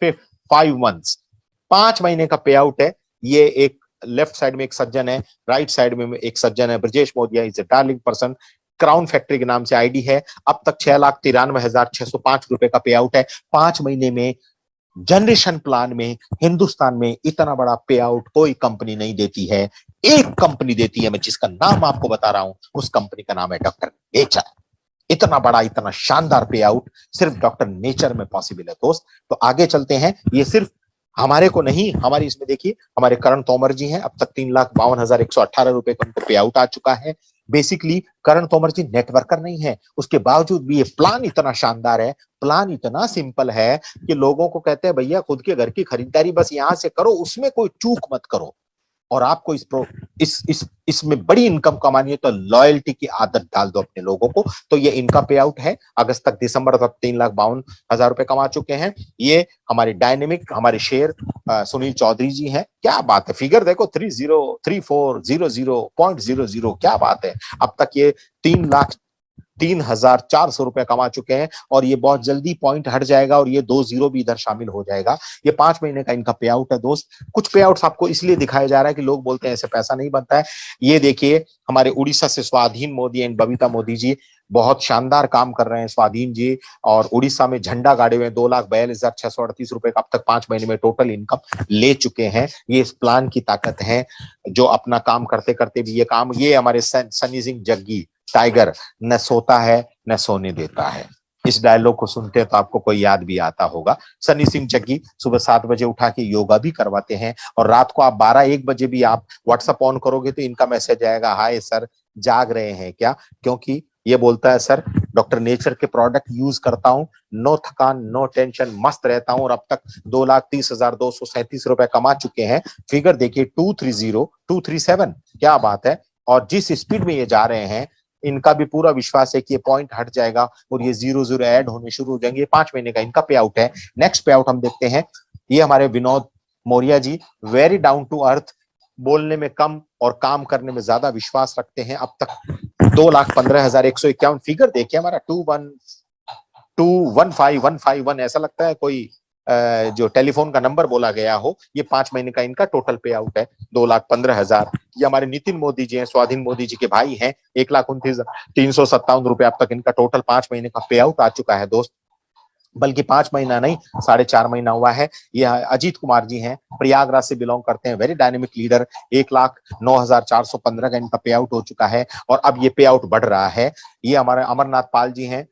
5 मंथ्स, 5 महीने का पे आउट है। ये एक लेफ्ट साइड में एक सज्जन है, राइट साइड में एक सज्जन है, Brajesh Modia, is a darling person. Crown factory के नाम से आईडी है। अब तक 6,93,605 रुपए का पे आउट है 5 महीने में। जनरेशन प्लान में हिंदुस्तान में इतना बड़ा पे आउट कोई कंपनी नहीं देती है। एक कंपनी देती है, मैं जिसका नाम आपको बता रहा हूं, उस कंपनी का नाम है डॉक्टर नेचर। इतना बड़ा, इतना शानदार पे आउट सिर्फ डॉक्टर नेचर में पॉसिबल है दोस्त। तो आगे चलते हैं। ये सिर्फ हमारे को नहीं, हमारी इसमें देखिए, हमारे करण तोमर जी हैं, अब तक 3,52,118 रुपए का उनको पे आउट आ चुका है। बेसिकली करण तोमर जी नेटवर्कर नहीं है, उसके बावजूद भी ये प्लान इतना शानदार है, प्लान इतना सिंपल है कि लोगों को कहते हैं भैया खुद के घर की खरीदारी बस यहां से करो, उसमें कोई चूक मत करो, और आपको इसमें बड़ी इनकम कमानी है तो लॉयल्टी की आदत डाल दो अपने लोगों को। तो ये इनका पे आउट है। अगस्त तक, दिसंबर तक 3,52,000 रुपए कमा चुके हैं। ये हमारे डायनेमिक, हमारे शेयर सुनील चौधरी जी हैं। क्या बात है, फिगर देखो, 303400.00, क्या बात है। अब तक ये 3,03,400 रुपए कमा चुके हैं, और ये बहुत जल्दी पॉइंट हट जाएगा और ये 2 जीरो भी इधर शामिल हो जाएगा। ये 5 महीने का इनका पे आउट है दोस्त। कुछ पे आउट्स आपको इसलिए दिखाया जा रहा है कि लोग बोलते हैं ऐसे पैसा नहीं बनता है। ये देखिए, हमारे उड़ीसा से स्वाधीन मोदी एंड बबीता मोदी जी बहुत शानदार काम कर रहे हैं। स्वाधीन जी और उड़ीसा में झंडा गाड़े हुए 2,42,638 रुपए का अब तक 5 महीने में टोटल इनकम ले चुके हैं। ये इस प्लान की ताकत है, जो अपना काम करते करते भी ये काम, ये हमारे सनी सिंह जग्गी टाइगर न सोता है न सोने देता है। इस डायलॉग को सुनते हैं तो आपको कोई याद भी आता होगा। सनी सिंह चग्गी सुबह 7 बजे उठा के योगा भी करवाते हैं, और रात को आप 12-1 बजे भी आप व्हाट्सएप ऑन करोगे तो इनका मैसेज आएगा, हाय सर जाग रहे हैं क्या? क्योंकि ये बोलता है, सर डॉक्टर नेचर के प्रोडक्ट यूज करता हूँ, नो थकान नो टेंशन, मस्त रहता हूँ, और अब तक 2,30,237 रुपए कमा चुके हैं। फिगर देखिए 230-237, क्या बात है। और जिस स्पीड में ये जा रहे हैं, इनका भी पूरा विश्वास है कि ये पॉइंट हट जाएगा और ये 0-0 ऐड होने शुरू हो जाएंगे। 5 महीने का इनका पे आउट है। नेक्स्ट पे आउट हम देखते हैं, ये हमारे Vinod Maurya ji, very down to अर्थ, बोलने में कम और काम करने में ज्यादा विश्वास रखते हैं। अब तक 2,15,151 फिगर देखिए, हमारा 2,151,151, ऐसा लगता है कोई जो टेलीफोन का नंबर बोला गया हो। ये 5 महीने का इनका टोटल पे आउट है 2,15,000। ये हमारे नितिन मोदी जी हैं, स्वाधीन मोदी जी के भाई हैं, 1,29,357 रुपए अब तक इनका टोटल 5 महीने का पे आउट आ चुका है दोस्त। बल्कि 5 महीना नहीं, 4.5 महीना हुआ है। ये अजीत कुमार जी हैं, प्रयागराज से बिलोंग करते हैं, वेरी डायनेमिक लीडर, 1,09,415 का इनका पे आउट हो चुका है, और अब ये पे आउट बढ़ रहा है। ये हमारे अमरनाथ पाल जी हैं,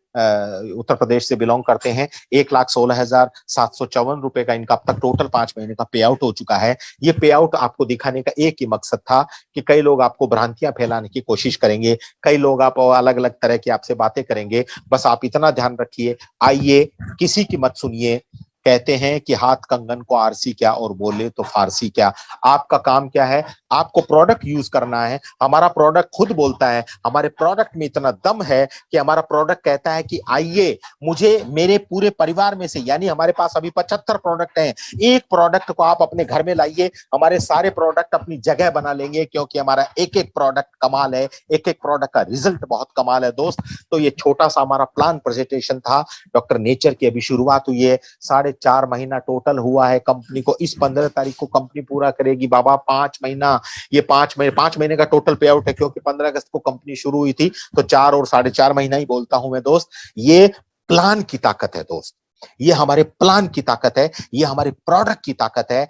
उत्तर प्रदेश से बिलोंग करते हैं, 1,16,754 रुपए का इनका अब तक टोटल 5 महीने का पे आउट हो चुका है। ये पे आउट आपको दिखाने का एक ही मकसद था कि कई लोग आपको भ्रांतियां फैलाने की कोशिश करेंगे, कई लोग आप अलग अलग तरह की आपसे बातें करेंगे। बस आप इतना ध्यान रखिए, आइए किसी की मत सुनिए। कहते हैं कि हाथ कंगन को आरसी क्या और बोले तो फारसी क्या। आपका काम क्या है? आपको प्रोडक्ट यूज करना है। हमारा प्रोडक्ट खुद बोलता है, हमारे प्रोडक्ट में इतना दम है कि हमारा प्रोडक्ट कहता है कि आइए, मुझे मेरे पूरे परिवार में से, यानी हमारे पास अभी 75 प्रोडक्ट हैं, एक प्रोडक्ट को आप अपने घर में लाइए, हमारे सारे प्रोडक्ट अपनी जगह बना लेंगे, क्योंकि हमारा एक एक प्रोडक्ट कमाल है, एक एक प्रोडक्ट का रिजल्ट बहुत कमाल है दोस्त। तो ये छोटा सा हमारा प्लान प्रेजेंटेशन था। डॉक्टर नेचर की अभी शुरुआत हुई है, 4.5 महीना टोटल हुआ है कंपनी को। इस 15 तारीख को कंपनी पूरा करेगी बाबा 5 महीना। ये 5 महीने का टोटल पे आउट है, क्योंकि 15 अगस्त को कंपनी शुरू हुई थी, तो 4 और 4.5 महीना ही बोलता हूं मैं दोस्त। ये प्लान की ताकत है दोस्त, ये हमारे प्लान की ताकत है, ये हमारे प्रोडक्ट की ताकत है।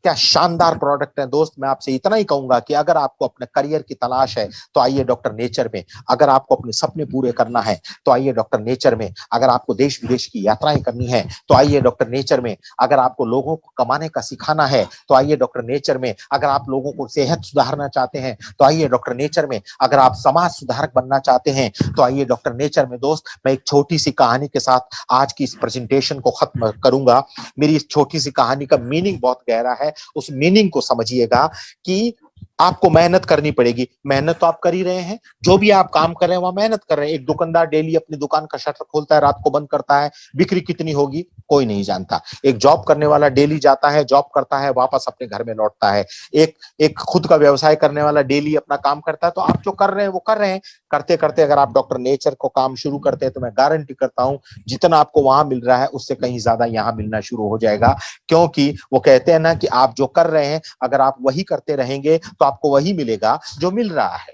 क्या शानदार प्रोडक्ट है दोस्त। मैं आपसे इतना ही कहूंगा कि अगर आपको अपने करियर की तलाश है तो आइए डॉक्टर नेचर में। अगर आपको अपने सपने पूरे करना है तो आइए डॉक्टर नेचर में। अगर आपको देश विदेश की यात्राएं करनी है तो आइए डॉक्टर नेचर में। अगर आपको लोगों को कमाने का सिखाना है तो आइए डॉक्टर नेचर में। अगर आप लोगों को सेहत सुधारना चाहते हैं तो आइए डॉक्टर नेचर में। अगर आप समाज सुधारक बनना चाहते हैं तो आइए डॉक्टर नेचर में। दोस्त, मैं एक छोटी सी कहानी के साथ आज की इस प्रेजेंटेशन को खत्म करूंगा। मेरी इस छोटी सी कहानी का मीनिंग बहुत गहरा है, उस मीनिंग को समझिएगा कि आपको मेहनत करनी पड़ेगी। मेहनत तो आप कर ही रहे हैं, जो भी आप काम कर रहे हैं वहां मेहनत कर रहे हैं। एक दुकानदार डेली अपनी दुकान का शटर खोलता है, रात को बंद करता है, बिक्री कितनी होगी कोई नहीं जानता। एक जॉब करने वाला डेली जाता है, जॉब करता है, वापस अपने घर में लौटता है। एक एक खुद का व्यवसाय करने वाला डेली अपना काम करता है। तो आप जो कर रहे हैं वो कर रहे हैं, करते करते अगर आप डॉक्टर नेचर को काम शुरू करते हैं तो मैं गारंटी करता हूं जितना आपको वहां मिल रहा है उससे कहीं ज्यादा यहां मिलना शुरू हो जाएगा। क्योंकि वो कहते हैं ना कि आप जो कर रहे हैं अगर आप वही करते रहेंगे तो आपको वही मिलेगा जो मिल रहा है।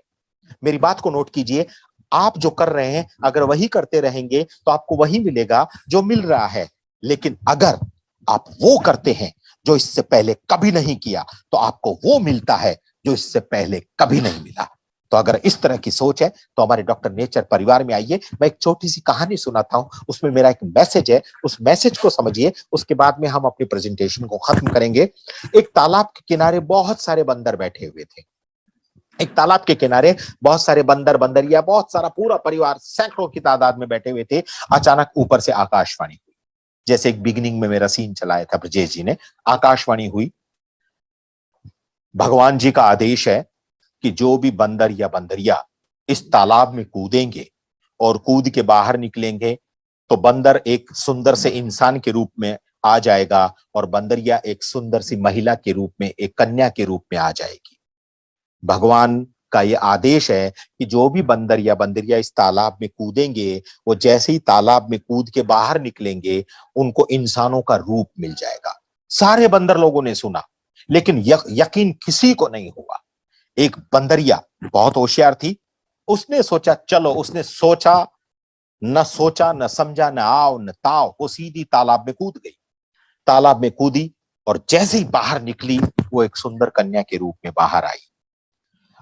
मेरी बात को नोट कीजिए, आप जो कर रहे हैं अगर वही करते रहेंगे तो आपको वही मिलेगा जो मिल रहा है। लेकिन अगर आप वो करते हैं जो इससे पहले कभी नहीं किया तो आपको वो मिलता है जो इससे पहले कभी नहीं मिला। तो अगर इस तरह की सोच है तो हमारे डॉक्टर नेचर परिवार में आइए। मैं एक छोटी सी कहानी सुनाता हूं, उसमें मेरा एक मैसेज है, उस मैसेज को समझिए, उसके बाद में हम अपनी प्रेजेंटेशन को खत्म करेंगे। एक तालाब के किनारे बहुत सारे बंदर बैठे हुए थे। एक तालाब के किनारे बहुत सारे बंदर, बंदरिया, बहुत सारा पूरा परिवार सैकड़ों की तादाद में बैठे हुए थे। अचानक ऊपर से आकाशवाणी हुई, जैसे एक बिगिनिंग में मेरा सीन चलाया था ब्रजेश जी ने। आकाशवाणी हुई, भगवान जी का आदेश है कि जो भी बंदर या बंदरिया इस तालाब में कूदेंगे और कूद के बाहर निकलेंगे तो बंदर एक सुंदर से इंसान के रूप में आ जाएगा और बंदरिया एक सुंदर सी महिला के रूप में, एक कन्या के रूप में आ जाएगी। भगवान का ये आदेश है कि जो भी बंदर या बंदरिया इस तालाब में कूदेंगे वो जैसे ही तालाब में कूद के बाहर निकलेंगे उनको इंसानों का रूप मिल जाएगा। सारे बंदर लोगों ने सुना, लेकिन यकीन किसी को नहीं हुआ। एक बंदरिया बहुत होशियार थी, उसने सोचा चलो, उसने सोचा न समझा, न आओ न ताओ, वो सीधी तालाब में कूद गई। तालाब में कूदी और जैसे ही बाहर निकली वो एक सुंदर कन्या के रूप में बाहर आई।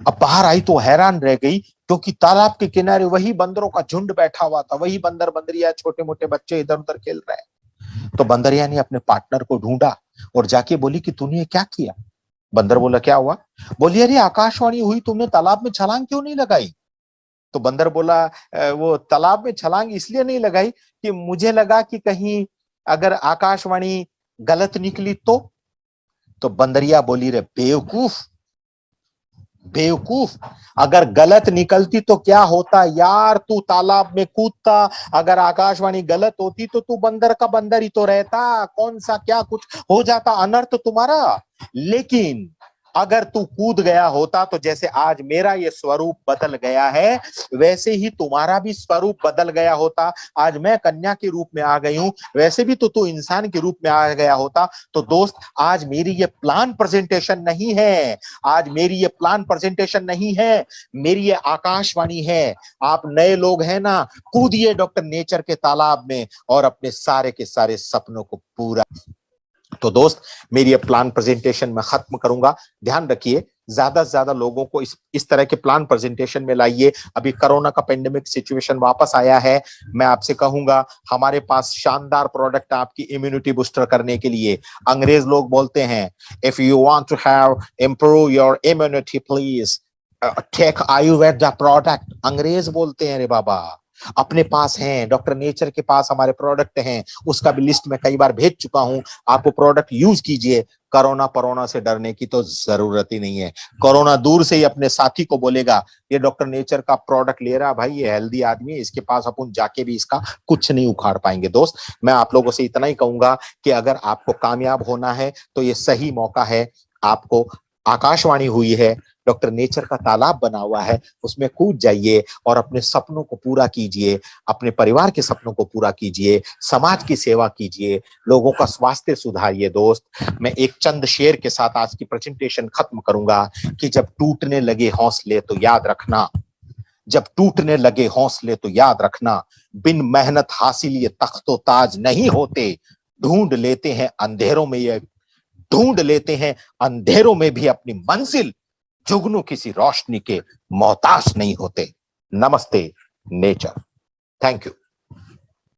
अब बाहर आई तो हैरान रह गई, क्योंकि तालाब के किनारे वही बंदरों का झुंड बैठा हुआ था, वही बंदर बंदरिया, छोटे मोटे बच्चे इधर उधर खेल रहे हैं। तो बंदरिया ने अपने पार्टनर को ढूंढा और जाके बोली कि तूने क्या किया। बंदर बोला क्या हुआ। बोली अरे आकाशवाणी हुई, तुमने तालाब में छलांग क्यों नहीं लगाई। तो बंदर बोला वो तालाब में छलांग इसलिए नहीं लगाई कि मुझे लगा कि कहीं अगर आकाशवाणी गलत निकली तो बंदरिया बोली रे बेवकूफ, बेवकूफ, अगर गलत निकलती तो क्या होता यार, तू तालाब में कूदता, अगर आकाशवाणी गलत होती तो तू बंदर का बंदर ही तो रहता, कौन सा क्या कुछ हो जाता, अनर्थ तुम्हारा। लेकिन अगर तू कूद गया होता तो जैसे आज मेरा ये स्वरूप बदल गया है, वैसे ही तुम्हारा भी स्वरूप बदल गया होता। आज मैं कन्या के रूप में आ गई हूं, वैसे भी तो तू इंसान के रूप में आ गया होता। तो दोस्त, आज मेरी ये प्लान प्रेजेंटेशन नहीं है, आज मेरी ये प्लान प्रेजेंटेशन नहीं है, मेरी ये आकाशवाणी है। आप नए लोग हैं ना, कूदिए डॉक्टर नेचर के तालाब में और अपने सारे के सारे सपनों को पूरा। तो दोस्त, मेरी ये प्लान प्रेजेंटेशन मैं खत्म करूंगा। ध्यान रखिए, ज्यादा से ज्यादा लोगों को इस तरह के प्लान प्रेजेंटेशन में लाइए। अभी कोरोना का पेंडेमिक सिचुएशन वापस आया है, मैं आपसे कहूंगा हमारे पास शानदार प्रोडक्ट आपकी इम्यूनिटी बूस्टर करने के लिए। अंग्रेज लोग बोलते हैं if you want to have improve your immunity please take Ayurveda product. अंग्रेज बोलते हैं रे बाबा, अपने पास हैं, डॉक्टर नेचर के पास हमारे प्रोडक्ट हैं, उसका भी लिस्ट मैं कई बार भेज चुका हूं। आपको प्रोडक्ट यूज कीजिए, कोरोना से डरने की तो जरूरत ही नहीं है। कोरोना दूर से ही अपने साथी को बोलेगा ये डॉक्टर नेचर का प्रोडक्ट ले रहा भाई, ये हेल्दी आदमी है, इसके पास अपन जाके भी इसका कुछ नहीं उखाड़ पाएंगे। दोस्त, मैं आप लोगों से इतना ही कहूंगा कि अगर आपको कामयाब होना है तो ये सही मौका है। आपको आकाशवाणी हुई है, डॉक्टर नेचर का तालाब बना हुआ है, उसमें कूद जाइए और अपने सपनों को पूरा कीजिए, अपने परिवार के सपनों को पूरा कीजिए, समाज की सेवा कीजिए, लोगों का स्वास्थ्य सुधारिए। दोस्त, मैं एक चंद शेर के साथ आज की प्रेजेंटेशन खत्म करूंगा कि जब टूटने लगे हौसले तो याद रखना, जब टूटने लगे हौसले तो याद रखना, बिन मेहनत हासिल ये तख्तो ताज नहीं होते, ढूंढ लेते हैं अंधेरों में ये, ढूंढ लेते हैं अंधेरों में भी अपनी मंजिल, जुगनू किसी रोशनी के मोहताज नहीं होते। नमस्ते नेचर। Thank you.